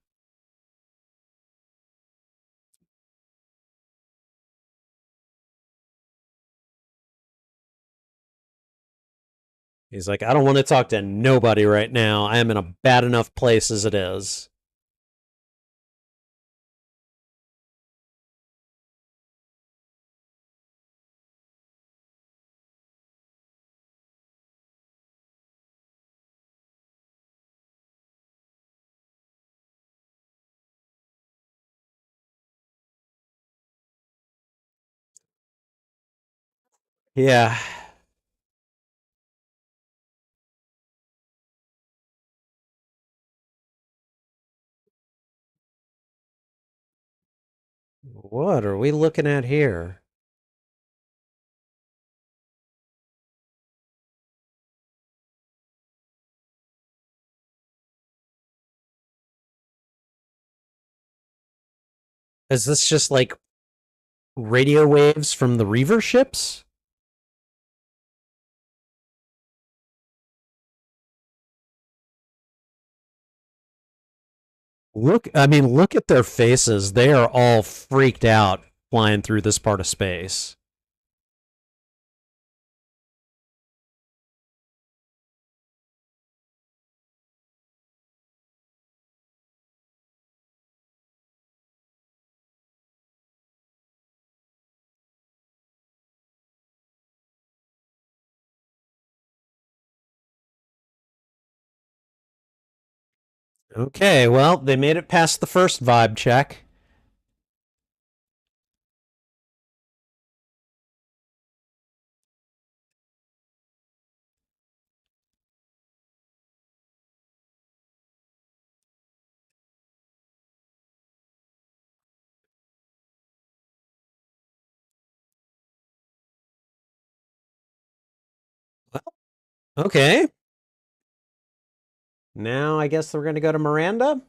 He's like, I don't want to talk to nobody right now. I am in a bad enough place as it is. Yeah. What are we looking at here? Is this just like radio waves from the reefer ships? Look at their faces. They are all freaked out flying through this part of space. Okay, well, they made it past the first vibe check. Okay. Now I guess we're going to go to Miranda?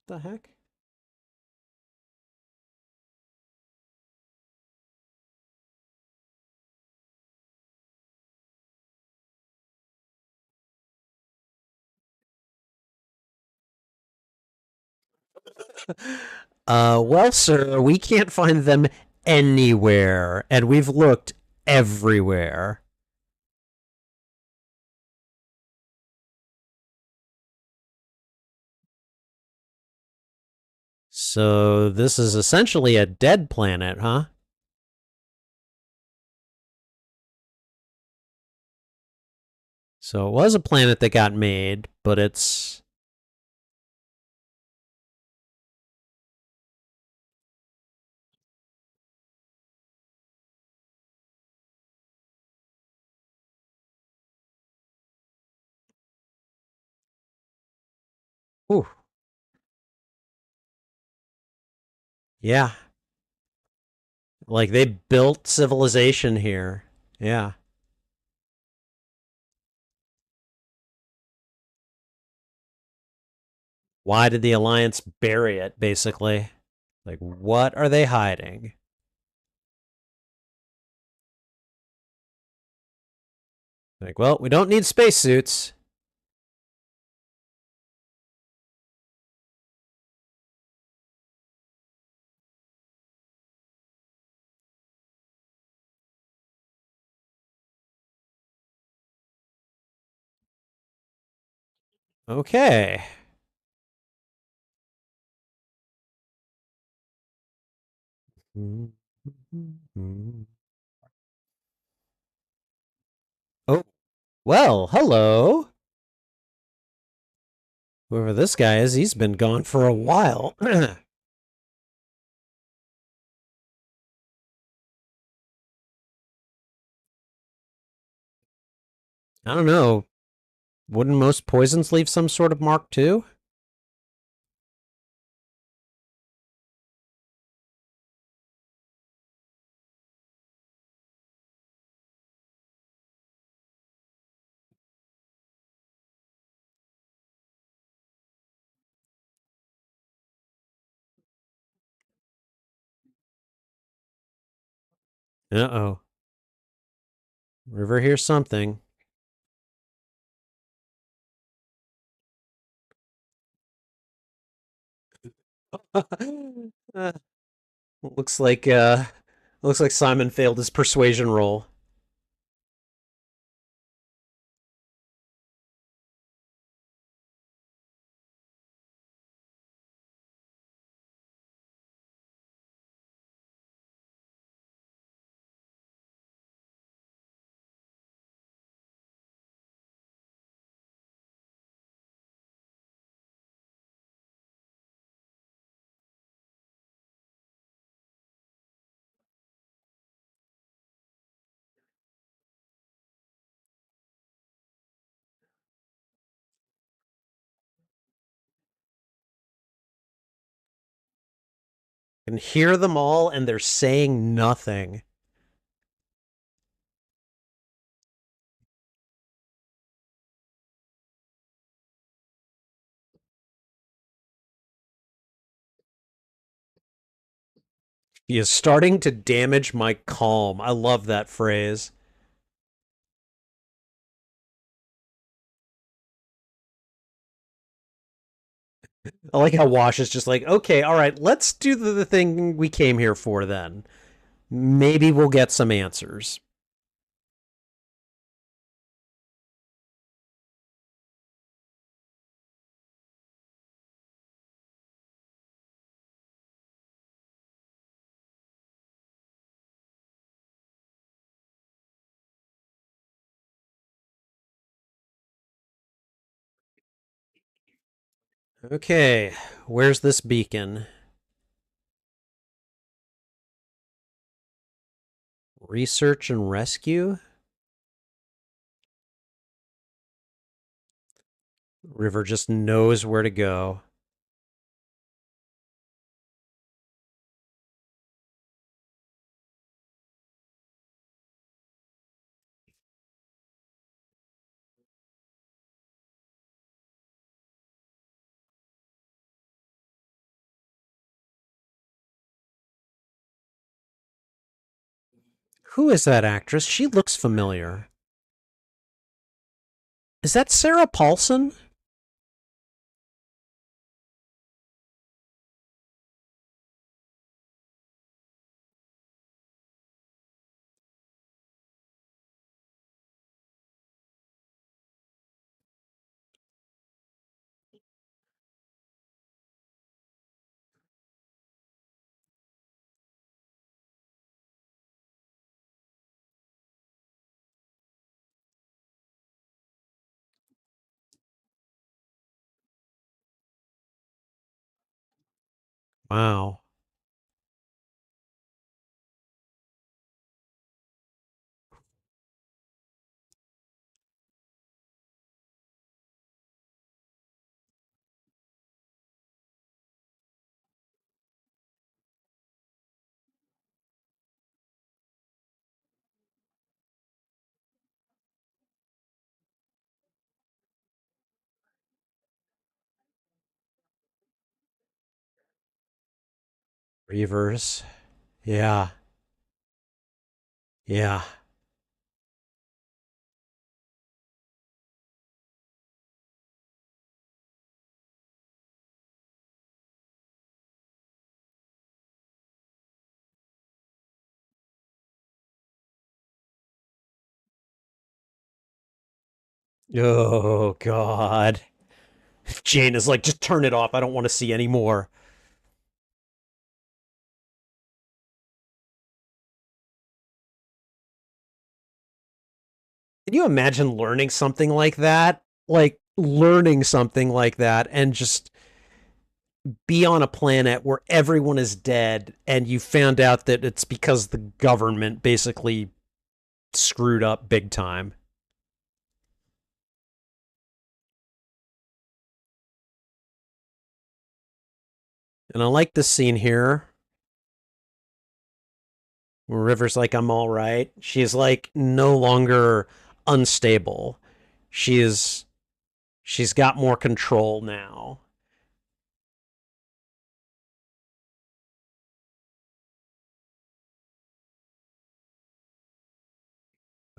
The heck? Well, sir, we can't find them anywhere, and we've looked everywhere. So this is essentially a dead planet, huh? So it was a planet that got made, but it's whew, yeah, like they built civilization here. Yeah. Why did the Alliance bury it, basically? Like, what are they hiding? Like, well, we don't need spacesuits. Okay. Oh, well, hello. Whoever this guy is, he's been gone for a while. I don't know. Wouldn't most poisons leave some sort of mark too? Uh-oh. River hears something. Uh, looks like Simon failed his persuasion roll. I can hear them all, and they're saying nothing. He is starting to damage my calm. I love that phrase. I like how Wash is just like, okay, all right, let's do the thing we came here for then. Maybe we'll get some answers. Okay, where's this beacon? Research and rescue? River just knows where to go. Who is that actress? She looks familiar. Is that Sarah Paulson? Wow. Reavers. Yeah. Yeah. Oh, God. Jane is like, just turn it off. I don't want to see any more. Can you imagine learning something like that? Like, learning something like that and just be on a planet where everyone is dead and you found out that it's because the government basically screwed up big time. And I like this scene here where River's like, I'm all right. She's like no longer unstable. She is she's got more control now.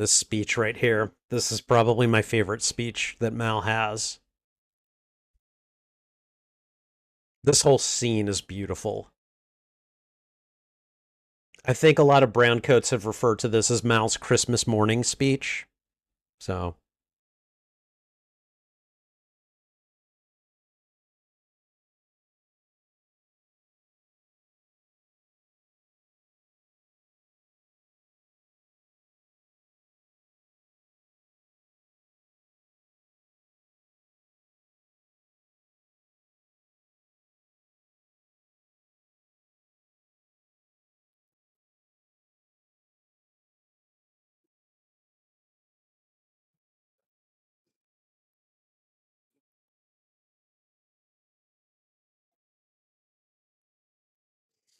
This speech right here. This is probably my favorite speech that Mal has. This whole scene is beautiful. I think a lot of browncoats have referred to this as Mal's Christmas morning speech. So.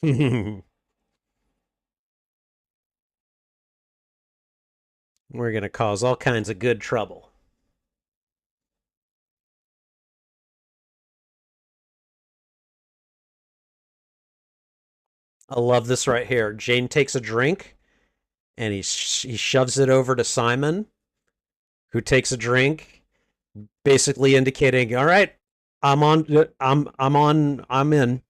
We're going to cause all kinds of good trouble. I love this right here. Jane takes a drink and he shoves it over to Simon, who takes a drink, basically indicating, "All right, I'm in."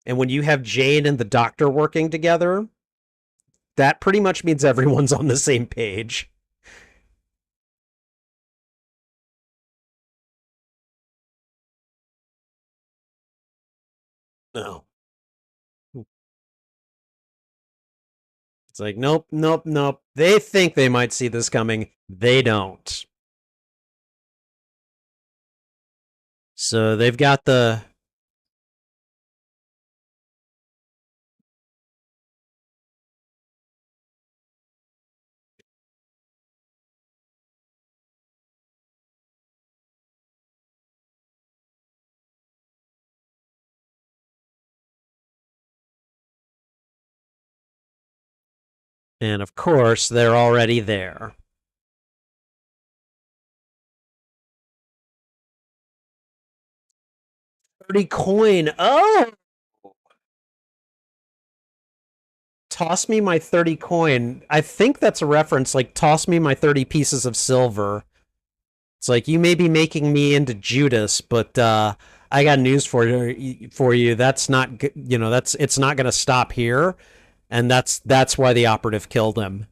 And when you have Jane and the Doctor working together, that pretty much means everyone's on the same page. No. It's like, nope, nope, nope. They think they might see this coming. They don't. So they've got the. And of course, they're already there. 30 coin. Oh! Toss me my 30 coin. I think that's a reference, like, toss me my 30 pieces of silver. It's like, you may be making me into Judas, but I got news for you. That's not, it's not going to stop here. And that's why the operative killed him.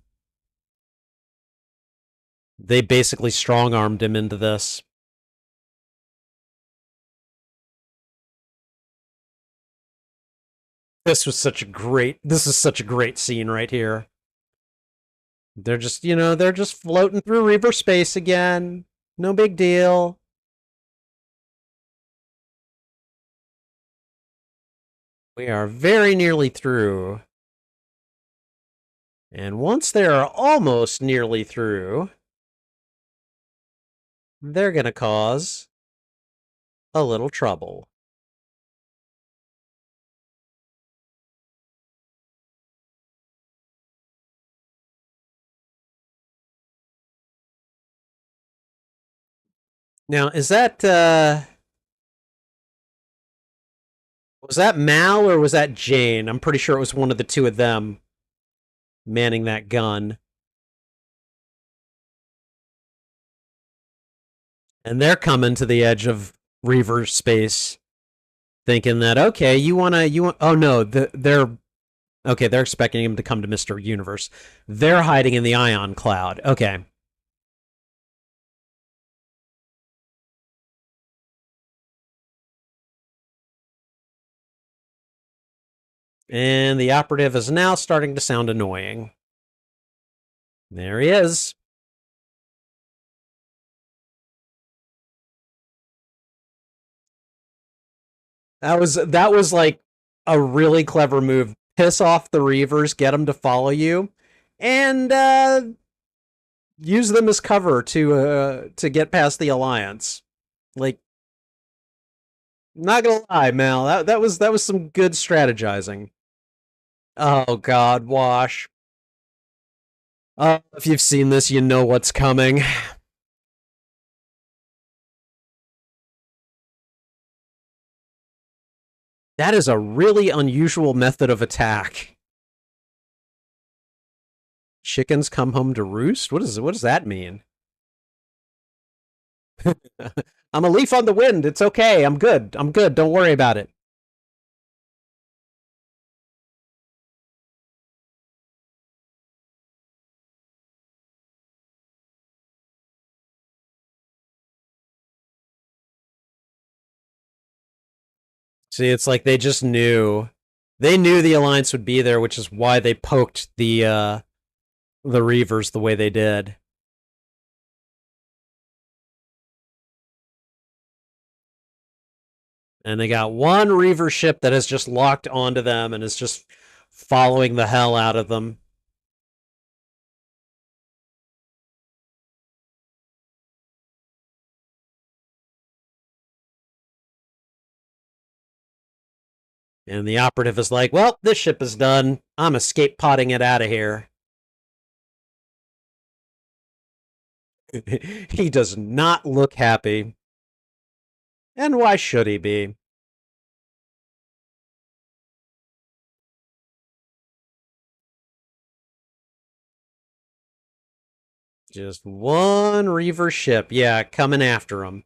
They basically strong-armed him into this. This is such a great scene right here. They're just, they're just floating through Reaver space again. No big deal. We are very nearly through. And once they are almost nearly through, they're going to cause a little trouble. Now, is that was that Mal or was that Jane? I'm pretty sure it was one of the two of them manning that gun. And they're coming to the edge of Reaver space, thinking that, okay, oh no, they're okay, they're expecting him to come to Mr. Universe. They're hiding in the ion cloud. Okay. And the operative is now starting to sound annoying. There he is. That was like a really clever move. Piss off the Reavers, get them to follow you, and use them as cover to get past the Alliance. Like, not gonna lie, Mal, that was some good strategizing. Oh God, Wash. If you've seen this, you know what's coming. That is a really unusual method of attack. Chickens come home to roost? What does that mean? I'm a leaf on the wind. It's okay. I'm good. I'm good. Don't worry about it. See, it's like they just knew. They knew the alliance would be there, which is why they poked the Reavers the way they did. And they got one Reaver ship that has just locked onto them and is just following the hell out of them. And the operative is like, well, this ship is done. I'm escape potting it out of here. He does not look happy. And why should he be? Just one Reaver ship. Yeah, coming after him.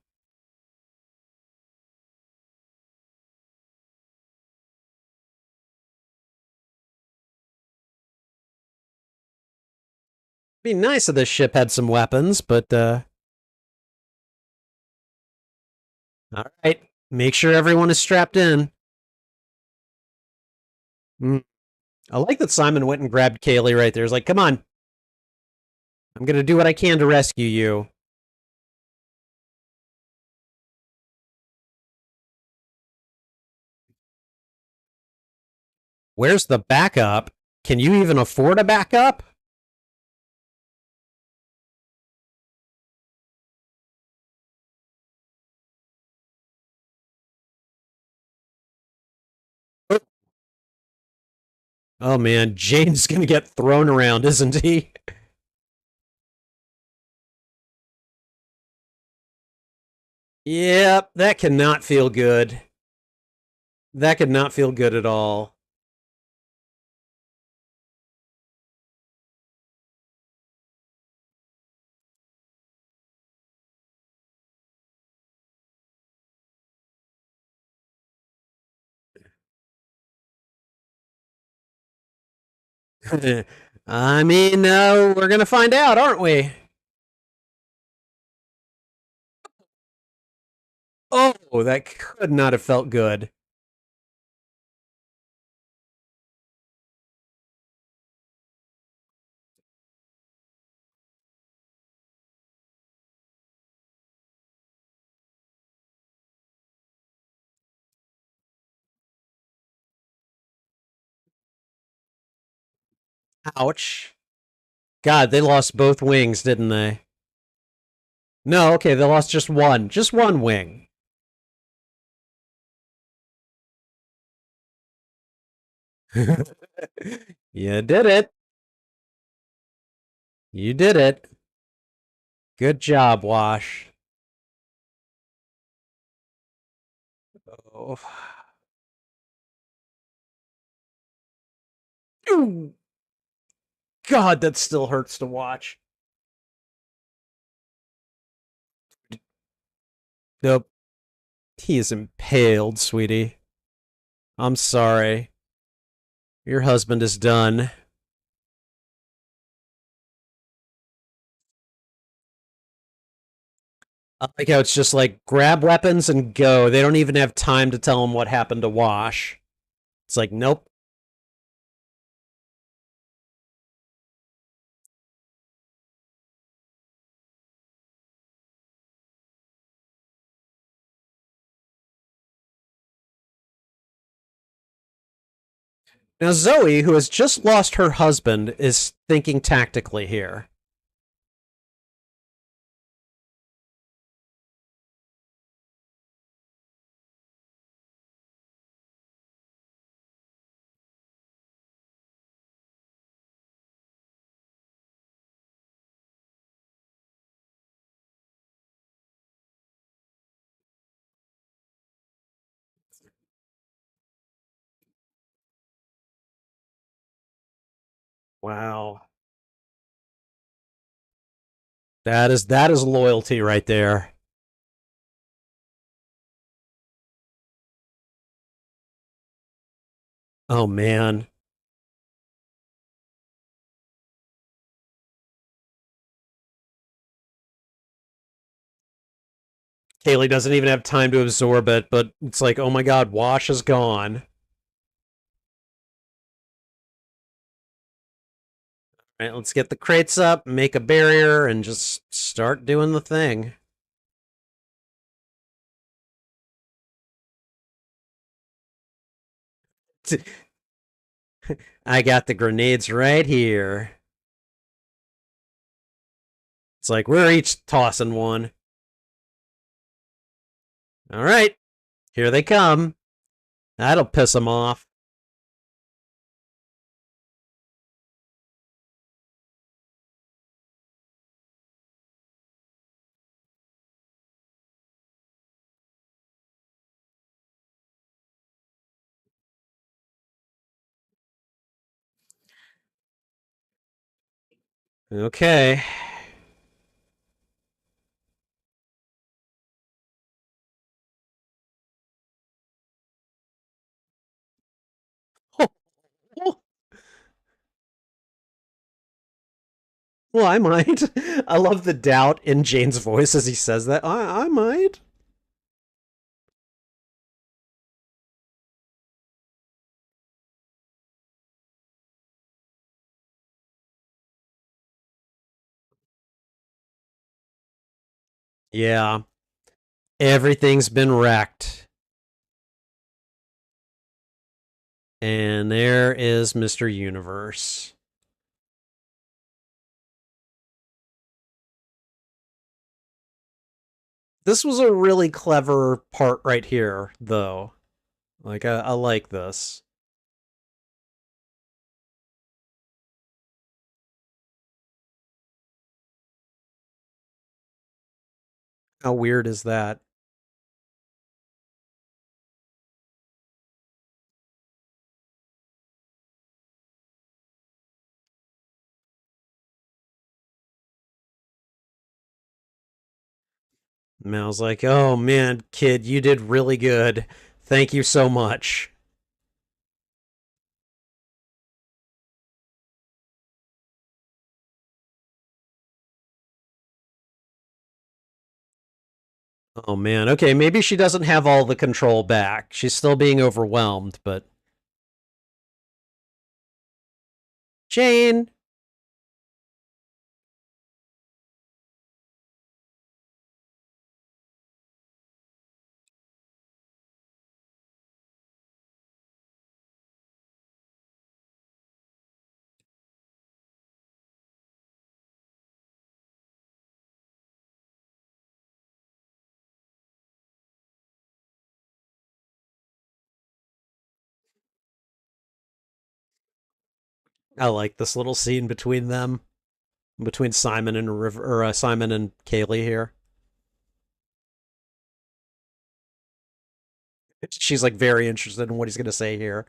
Be nice if this ship had some weapons, but all right. Make sure everyone is strapped in. Mm. I like that Simon went and grabbed Kaylee right there. He's like, come on. I'm going to do what I can to rescue you. Where's the backup? Can you even afford a backup? Oh man, Jane's going to get thrown around, isn't he? Yep, that cannot feel good. That could not feel good at all. I mean, we're going to find out, aren't we? Oh, that could not have felt good. Ouch. God, they lost both wings, didn't they? No, okay, they lost just one. Just one wing. You did it. You did it. Good job, Wash. Oh. God, that still hurts to watch. Nope. He is impaled, sweetie. I'm sorry. Your husband is done. I like how it's just like grab weapons and go. They don't even have time to tell him what happened to Wash. It's like, nope. Now, Zoe, who has just lost her husband, is thinking tactically here. Wow. That is loyalty right there. Oh man. Kaylee doesn't even have time to absorb it, but it's like, oh my god, Wash is gone. All right, let's get the crates up, make a barrier, and just start doing the thing. I got the grenades right here. It's like we're each tossing one. All right, here they come. That'll piss them off. Okay. Well, I might. I love the doubt in Jane's voice as he says that. I might. Yeah. Everything's been wrecked. And there is Mr. Universe. This was a really clever part right here, though. Like, I like this. How weird is that? Mal's like, oh man, kid, you did really good. Thank you so much. Oh man, okay, maybe she doesn't have all the control back. She's still being overwhelmed, but. Jane! I like this little scene between them, between Simon and River, or Simon and Kaylee here. She's like very interested in what he's going to say here.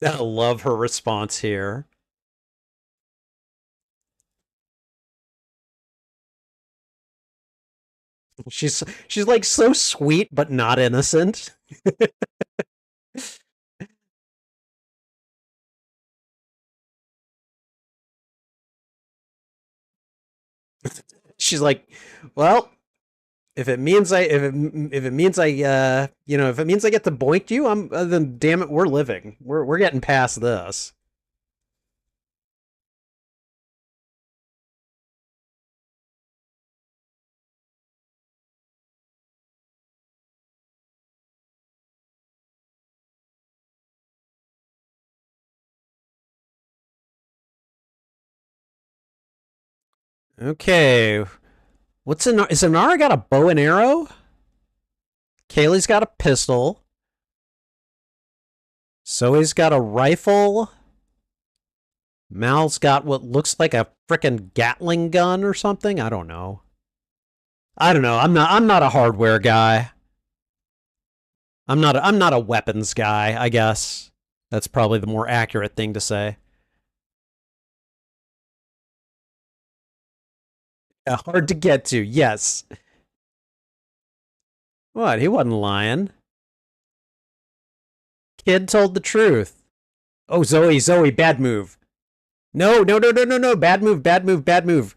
I love her response here. She's like so sweet but not innocent. She's like, well, if it means if it means I if it means I get to boink you, I'm then damn it, we're living. We're getting past this. Okay, what's in? Is Inara got a bow and arrow? Kaylee's got a pistol. Zoe's got a rifle. Mal's got what looks like a frickin' Gatling gun or something. I don't know. I don't know. I'm not a hardware guy. I'm not a weapons guy, I guess. That's probably the more accurate thing to say. Hard to get to, yes. What? He wasn't lying. Kid told the truth. Oh, Zoe, bad move. No, no, no, no, no, no. Bad move, bad move, bad move.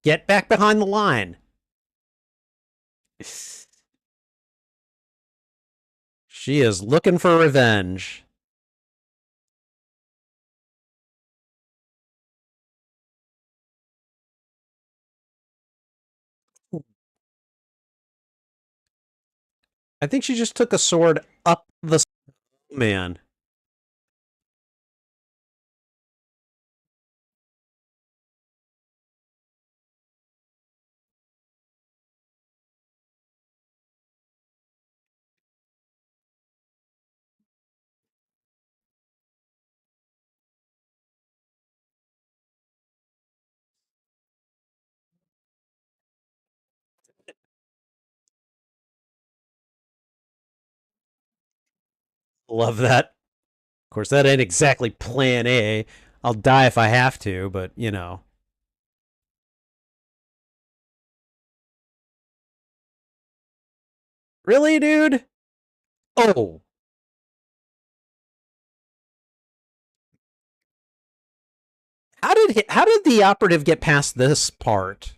Get back behind the line. She is looking for revenge. I think she just took a sword up the man. Love that. Of course, that ain't exactly plan A. I'll die if I have to, but you know. Really, dude? Oh. How did the operative get past this part?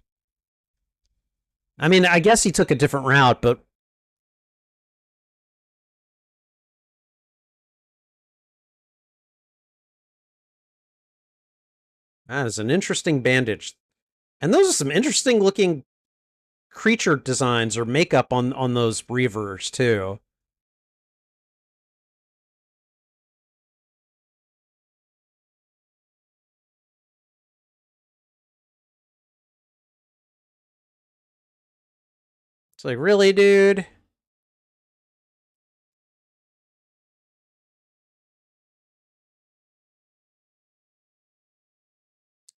I mean, I guess he took a different route, but that is an interesting bandage. And those are some interesting looking creature designs or makeup on those reavers too. It's like, really, dude?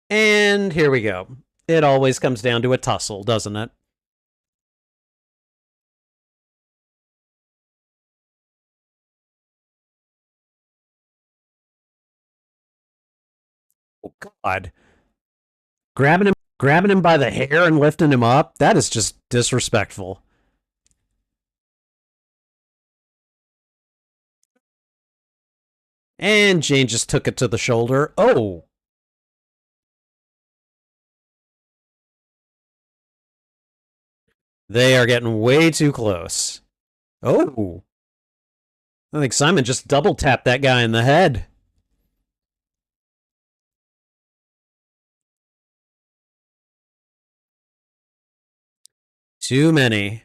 And here we go. It always comes down to a tussle, doesn't it? Oh God. Grabbing him by the hair and lifting him up, that is just disrespectful. And Jane just took it to the shoulder. Oh, they are getting way too close. Oh, I think Simon just double tapped that guy in the head. Too many.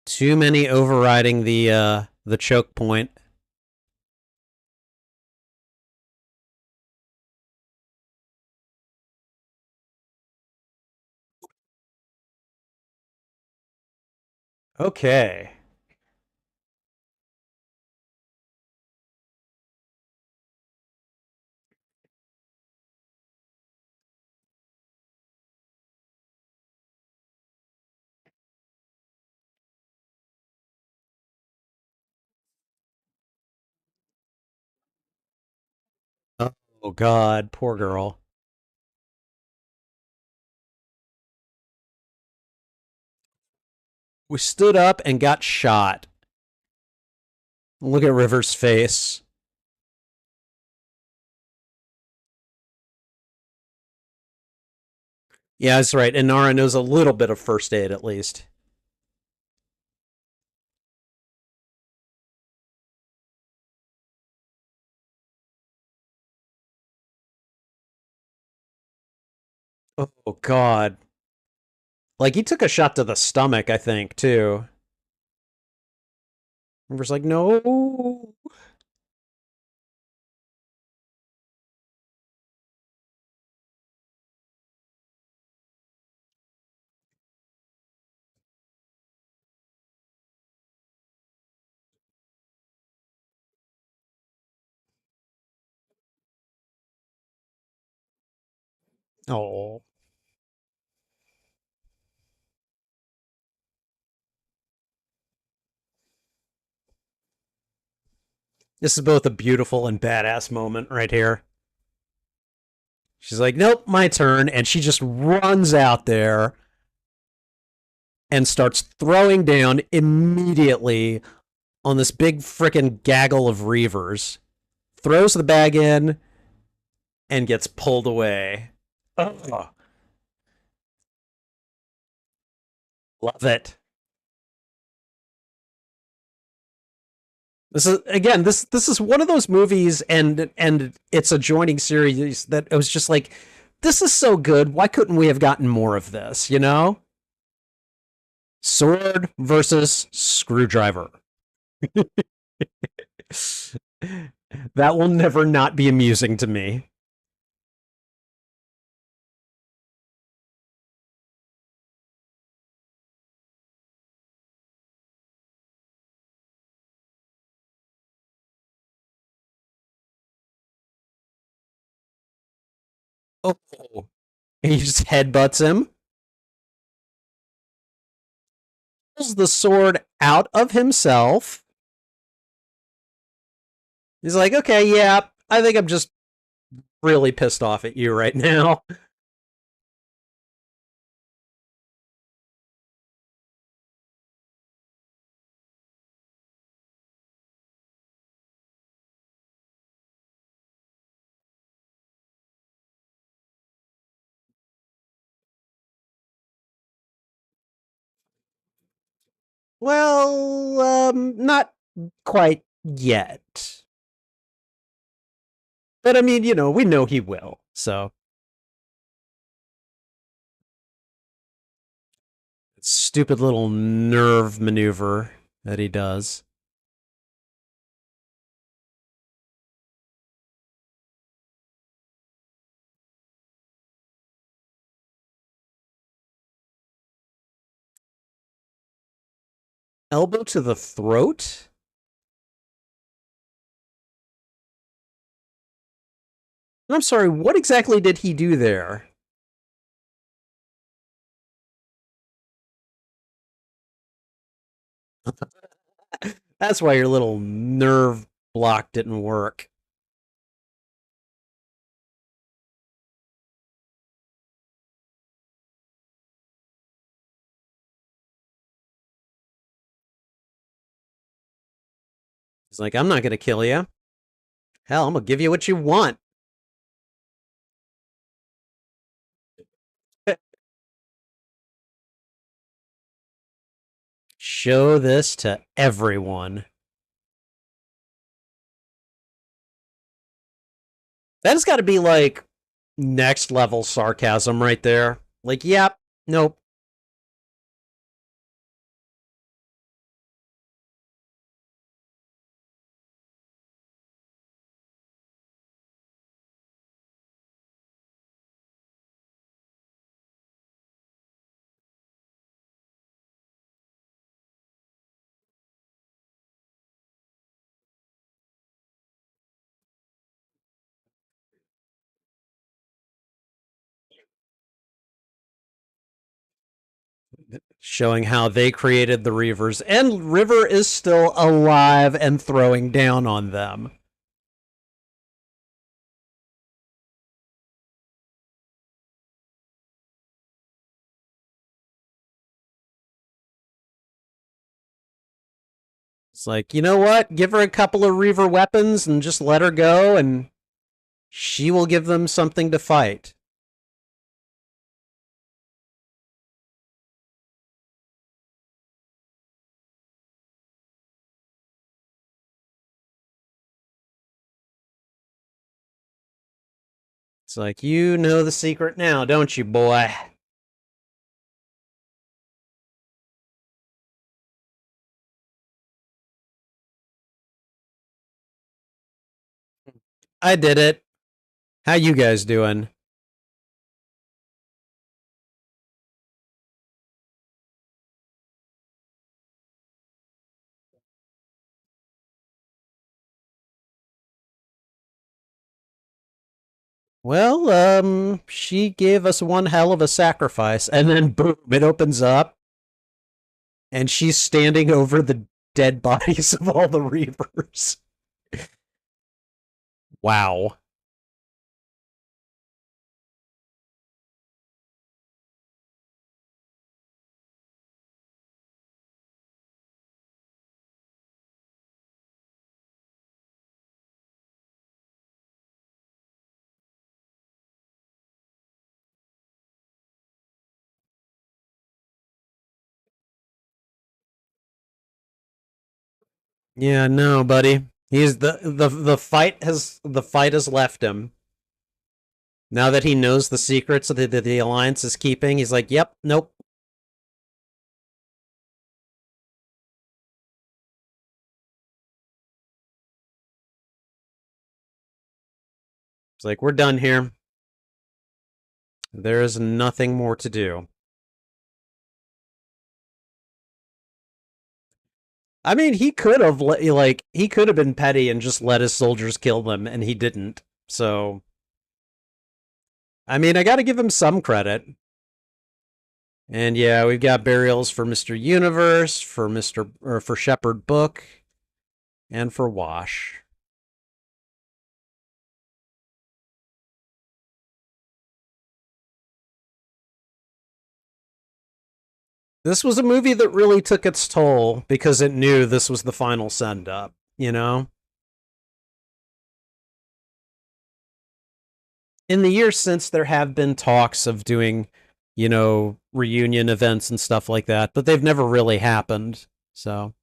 Too many overriding the choke point. Okay. Oh God, poor girl. We stood up and got shot. Look at River's face. Yeah, that's right. Inara knows a little bit of first aid at least. Oh God. Like he took a shot to the stomach, I think, too. River's like, no. Oh. This is both a beautiful and badass moment right here. She's like, nope, my turn. And she just runs out there and starts throwing down immediately on this big frickin' gaggle of reavers. Throws the bag in and gets pulled away. Oh, love it. This is again this is one of those movies and it's a joining series that it was just like this is so good. Why couldn't we have gotten more of this, you know? Sword versus screwdriver. That will never not be amusing to me. Oh, he just headbutts him, pulls the sword out of himself. He's like, okay, yeah, I think I'm just really pissed off at you right now. Well, not quite yet. But I mean, we know he will. So, stupid little nerve maneuver that he does. Elbow to the throat? I'm sorry, what exactly did he do there? That's why your little nerve block didn't work. He's like, I'm not going to kill you. Hell, I'm going to give you what you want. Show this to everyone. That's got to be like next level sarcasm right there. Like, yep, nope. Showing how they created the Reavers. And River is still alive and throwing down on them. It's like, you know what? Give her a couple of Reaver weapons and just let her go, and she will give them something to fight. It's like, you know the secret now, don't you, boy? I did it. How you guys doing? Well, she gave us one hell of a sacrifice, and then boom, it opens up, and she's standing over the dead bodies of all the Reavers. Wow. Yeah, no, buddy. He's the fight has left him. Now that he knows the secrets that the Alliance is keeping, he's like, "Yep, nope." It's like we're done here. There is nothing more to do. I mean, he could have he could have been petty and just let his soldiers kill them, and he didn't. So, I mean, I got to give him some credit. And yeah, we've got burials for Mr. Universe, for for Shepherd Book, and for Wash. This was a movie that really took its toll because it knew this was the final send up, you know? In the years since, there have been talks of doing, reunion events and stuff like that, but they've never really happened. So,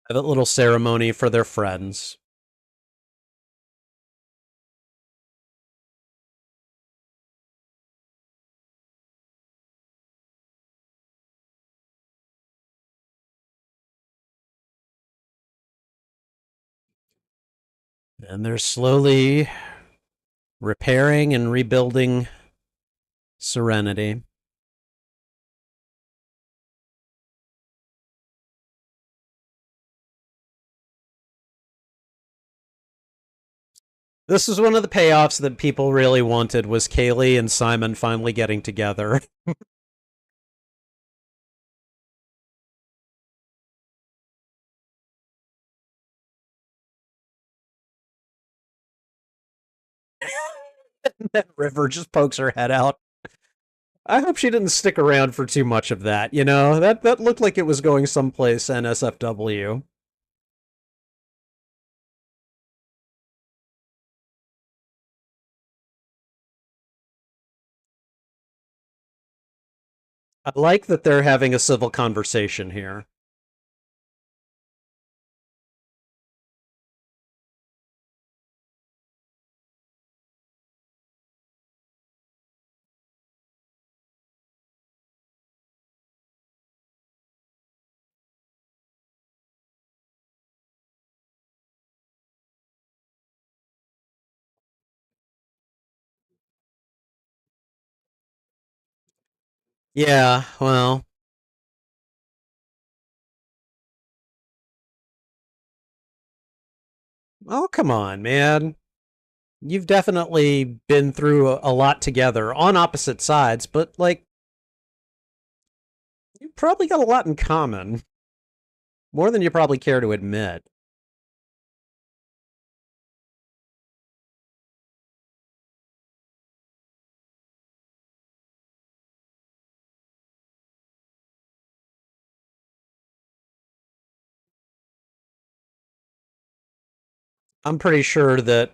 have a little ceremony for their friends. And they're slowly repairing and rebuilding Serenity. This was one of the payoffs that people really wanted was Kaylee and Simon finally getting together. That River just pokes her head out. I hope she didn't stick around for too much of that, you know? That looked like it was going someplace NSFW. I like that they're having a civil conversation here. Yeah, well, oh, come on, man. You've definitely been through a lot together on opposite sides, but like, you probably got a lot in common. More than you probably care to admit. I'm pretty sure that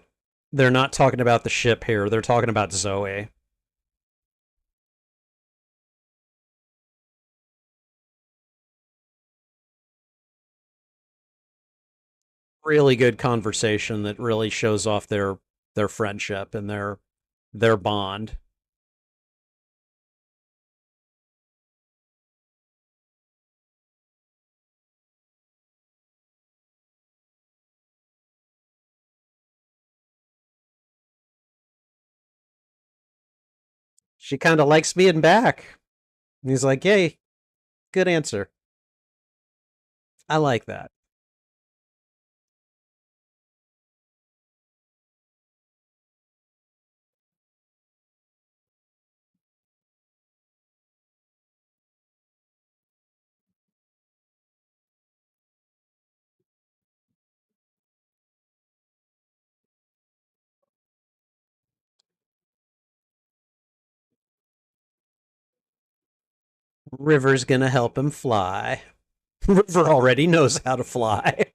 they're not talking about the ship here. They're talking about Zoe. Really good conversation that really shows off their friendship and their bond. She kind of likes being back. And he's like, "Hey, good answer. I like that." River's gonna help him fly. River already knows how to fly.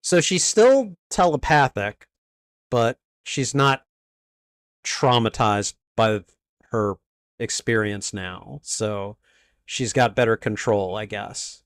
So she's still telepathic, but she's not traumatized by her experience now. So she's got better control, I guess.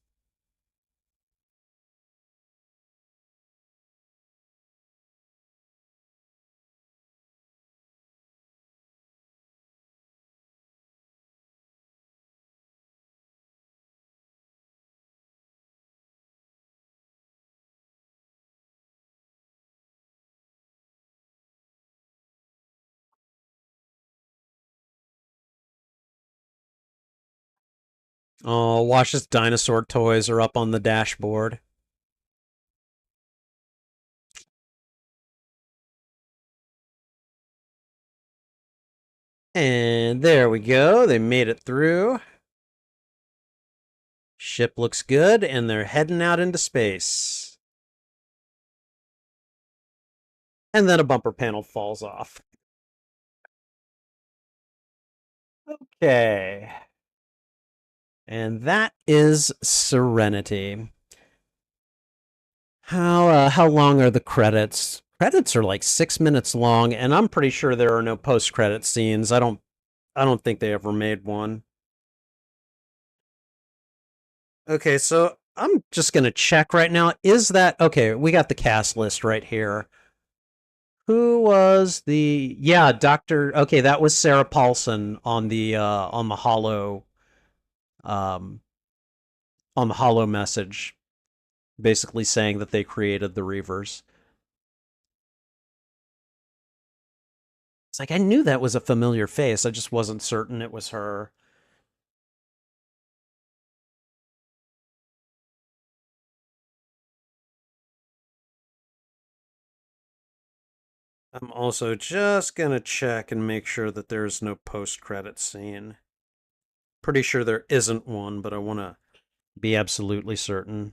Oh, Wash's dinosaur toys are up on the dashboard. And there we go. They made it through. Ship looks good, and they're heading out into space. And then a bumper panel falls off. Okay. And that is Serenity. How long are the credits? Credits are like 6 minutes long, and I'm pretty sure there are no post credit scenes. I don't think they ever made one. Okay, so I'm just gonna check right now. Is that okay? We got the cast list right here. Who was the Doctor? Okay, that was Sarah Paulson um on the hollow message, basically saying that they created the Reavers. It's like I knew that was a familiar face. I just wasn't certain it was her. I'm also just gonna check and make sure that there's no post-credit scene. Pretty sure there isn't one, but I want to be absolutely certain.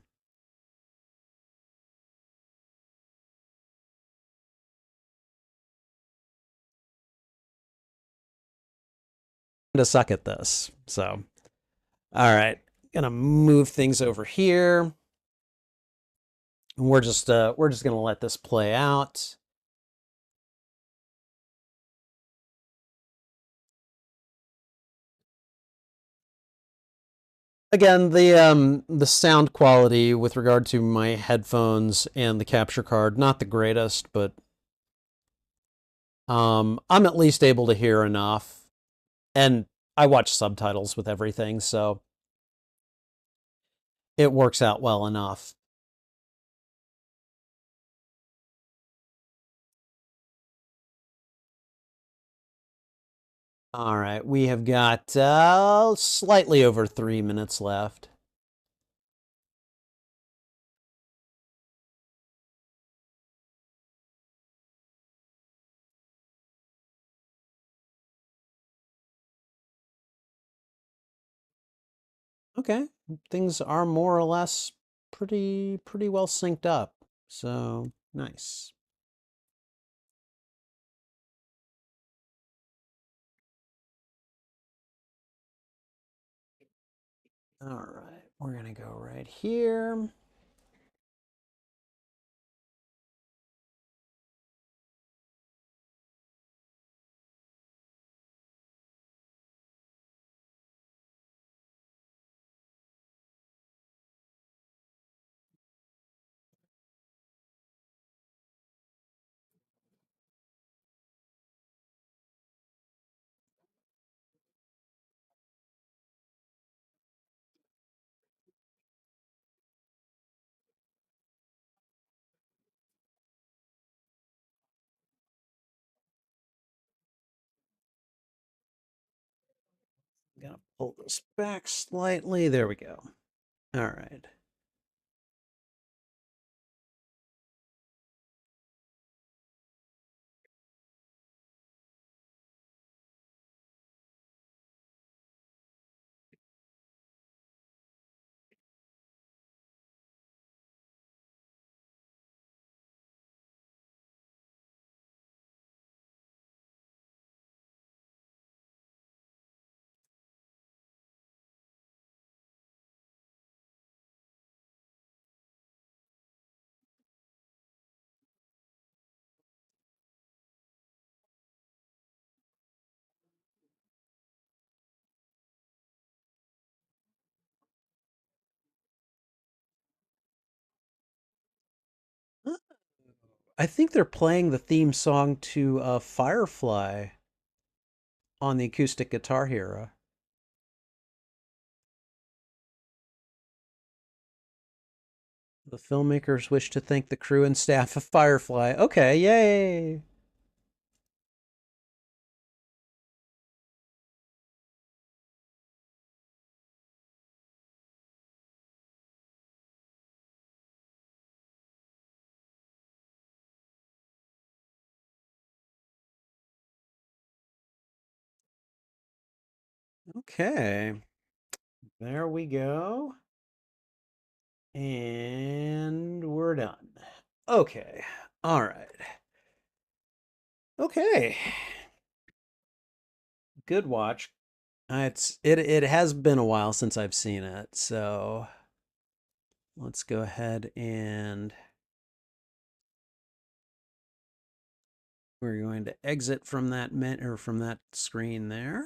To suck at this. So, all right, gonna move things over here. We're just gonna let this play out. Again, the sound quality with regard to my headphones and the capture card, not the greatest, but I'm at least able to hear enough. And I watch subtitles with everything, so it works out well enough. All right, we have got slightly over 3 minutes left. Okay, things are more or less pretty well synced up. So nice. All right, we're gonna go right here. I'm gonna pull this back slightly. There we go. All right. I think they're playing the theme song to Firefly on the acoustic guitar here. The filmmakers wish to thank the crew and staff of Firefly. Okay, yay! Okay, there we go. And we're done. Okay, all right. Okay, good watch. It has been a while since I've seen it, so let's go ahead and we're going to exit from that or from that screen there.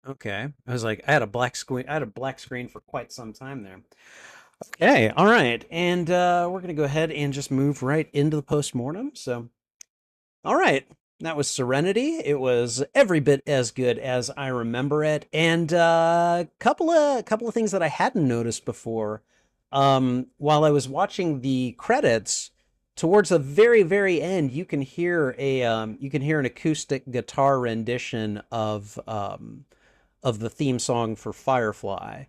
Okay. I was like, I had a black screen. I had a black screen for quite some time there. Okay. All right. And we're going to go ahead and just move right into the postmortem. So, all right. That was Serenity. It was every bit as good as I remember it, and couple of things that I hadn't noticed before. While I was watching the credits, towards the very end, you can hear an acoustic guitar rendition of the theme song for Firefly.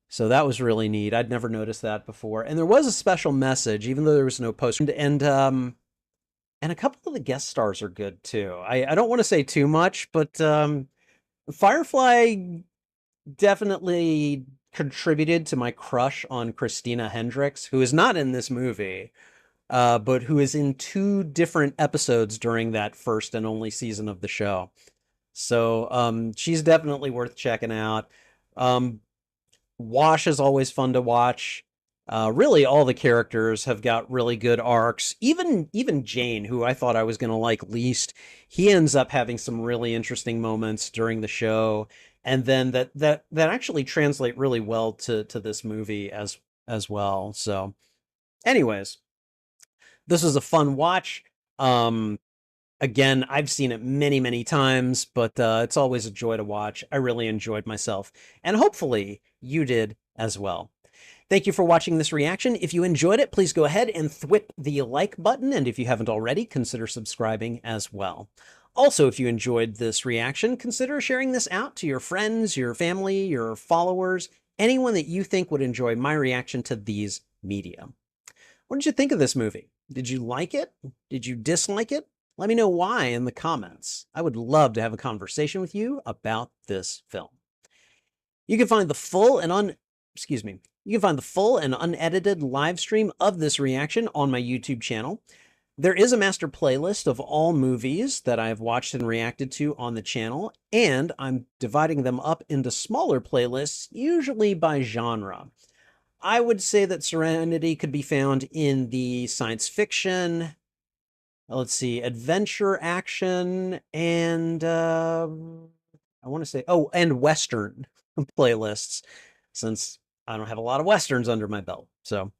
So that was really neat. I'd never noticed that before, and there was a special message, even though there was no post. And a couple of the guest stars are good too. I don't want to say too much, but Firefly definitely contributed to my crush on Christina Hendricks, who is not in this movie, but who is in two different episodes during that first and only season of the show. So she's definitely worth checking out. Um, Wash is always fun to watch. Really, all the characters have got really good arcs. Even Jane, who I thought I was going to like least, he ends up having some really interesting moments during the show, and then that actually translate really well to this movie as well. So, anyways, this was a fun watch. Again, I've seen it many times, but it's always a joy to watch. I really enjoyed myself, and hopefully you did as well. Thank you for watching this reaction. If you enjoyed it, please go ahead and thwip the like button, and if you haven't already, consider subscribing as well. Also, if you enjoyed this reaction, consider sharing this out to your friends, your family, your followers, anyone that you think would enjoy my reaction to these media. What did you think of this movie? Did you like it? Did you dislike it? Let me know why in the comments. I would love to have a conversation with you about this film. You can find the full and you can find the full and unedited live stream of this reaction on my YouTube channel. There is a master playlist of all movies that I have watched and reacted to on the channel, and I'm dividing them up into smaller playlists, usually by genre. I would say that Serenity could be found in the science fiction, let's see, adventure, action, and I want to say, oh, and Western playlists, since I don't have a lot of Westerns under my belt. So,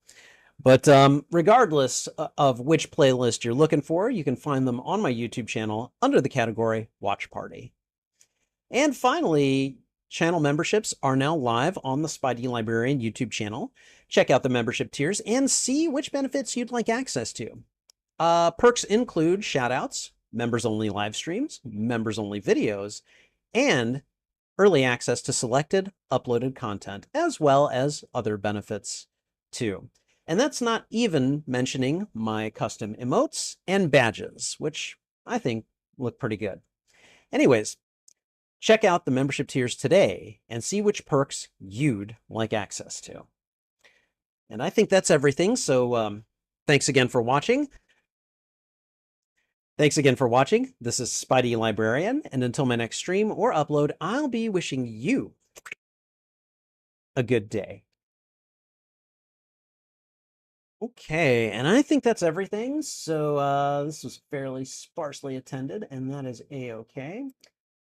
but regardless of which playlist you're looking for, you can find them on my YouTube channel under the category Watch Party. And finally, channel memberships are now live on the Spidey Librarian YouTube channel. Check out the membership tiers and see which benefits you'd like access to. Perks include shoutouts, members-only live streams, members-only videos, and early access to selected uploaded content, as well as other benefits too. And that's not even mentioning my custom emotes and badges, which I think look pretty good. Anyways, check out the membership tiers today and see which perks you'd like access to. And I think that's everything, so thanks again for watching. Thanks again for watching. This is Spidey Librarian, and until my next stream or upload, I'll be wishing you a good day. Okay, and I think that's everything. So this was fairly sparsely attended, and that is a-okay.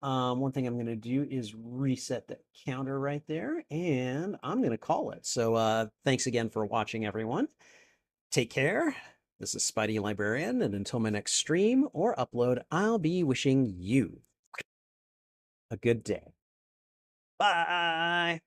One thing I'm going to do is reset the counter right there, and I'm going to call it. So thanks again for watching, everyone. Take care. This is Spidey Librarian, and until my next stream or upload, I'll be wishing you a good day. Bye.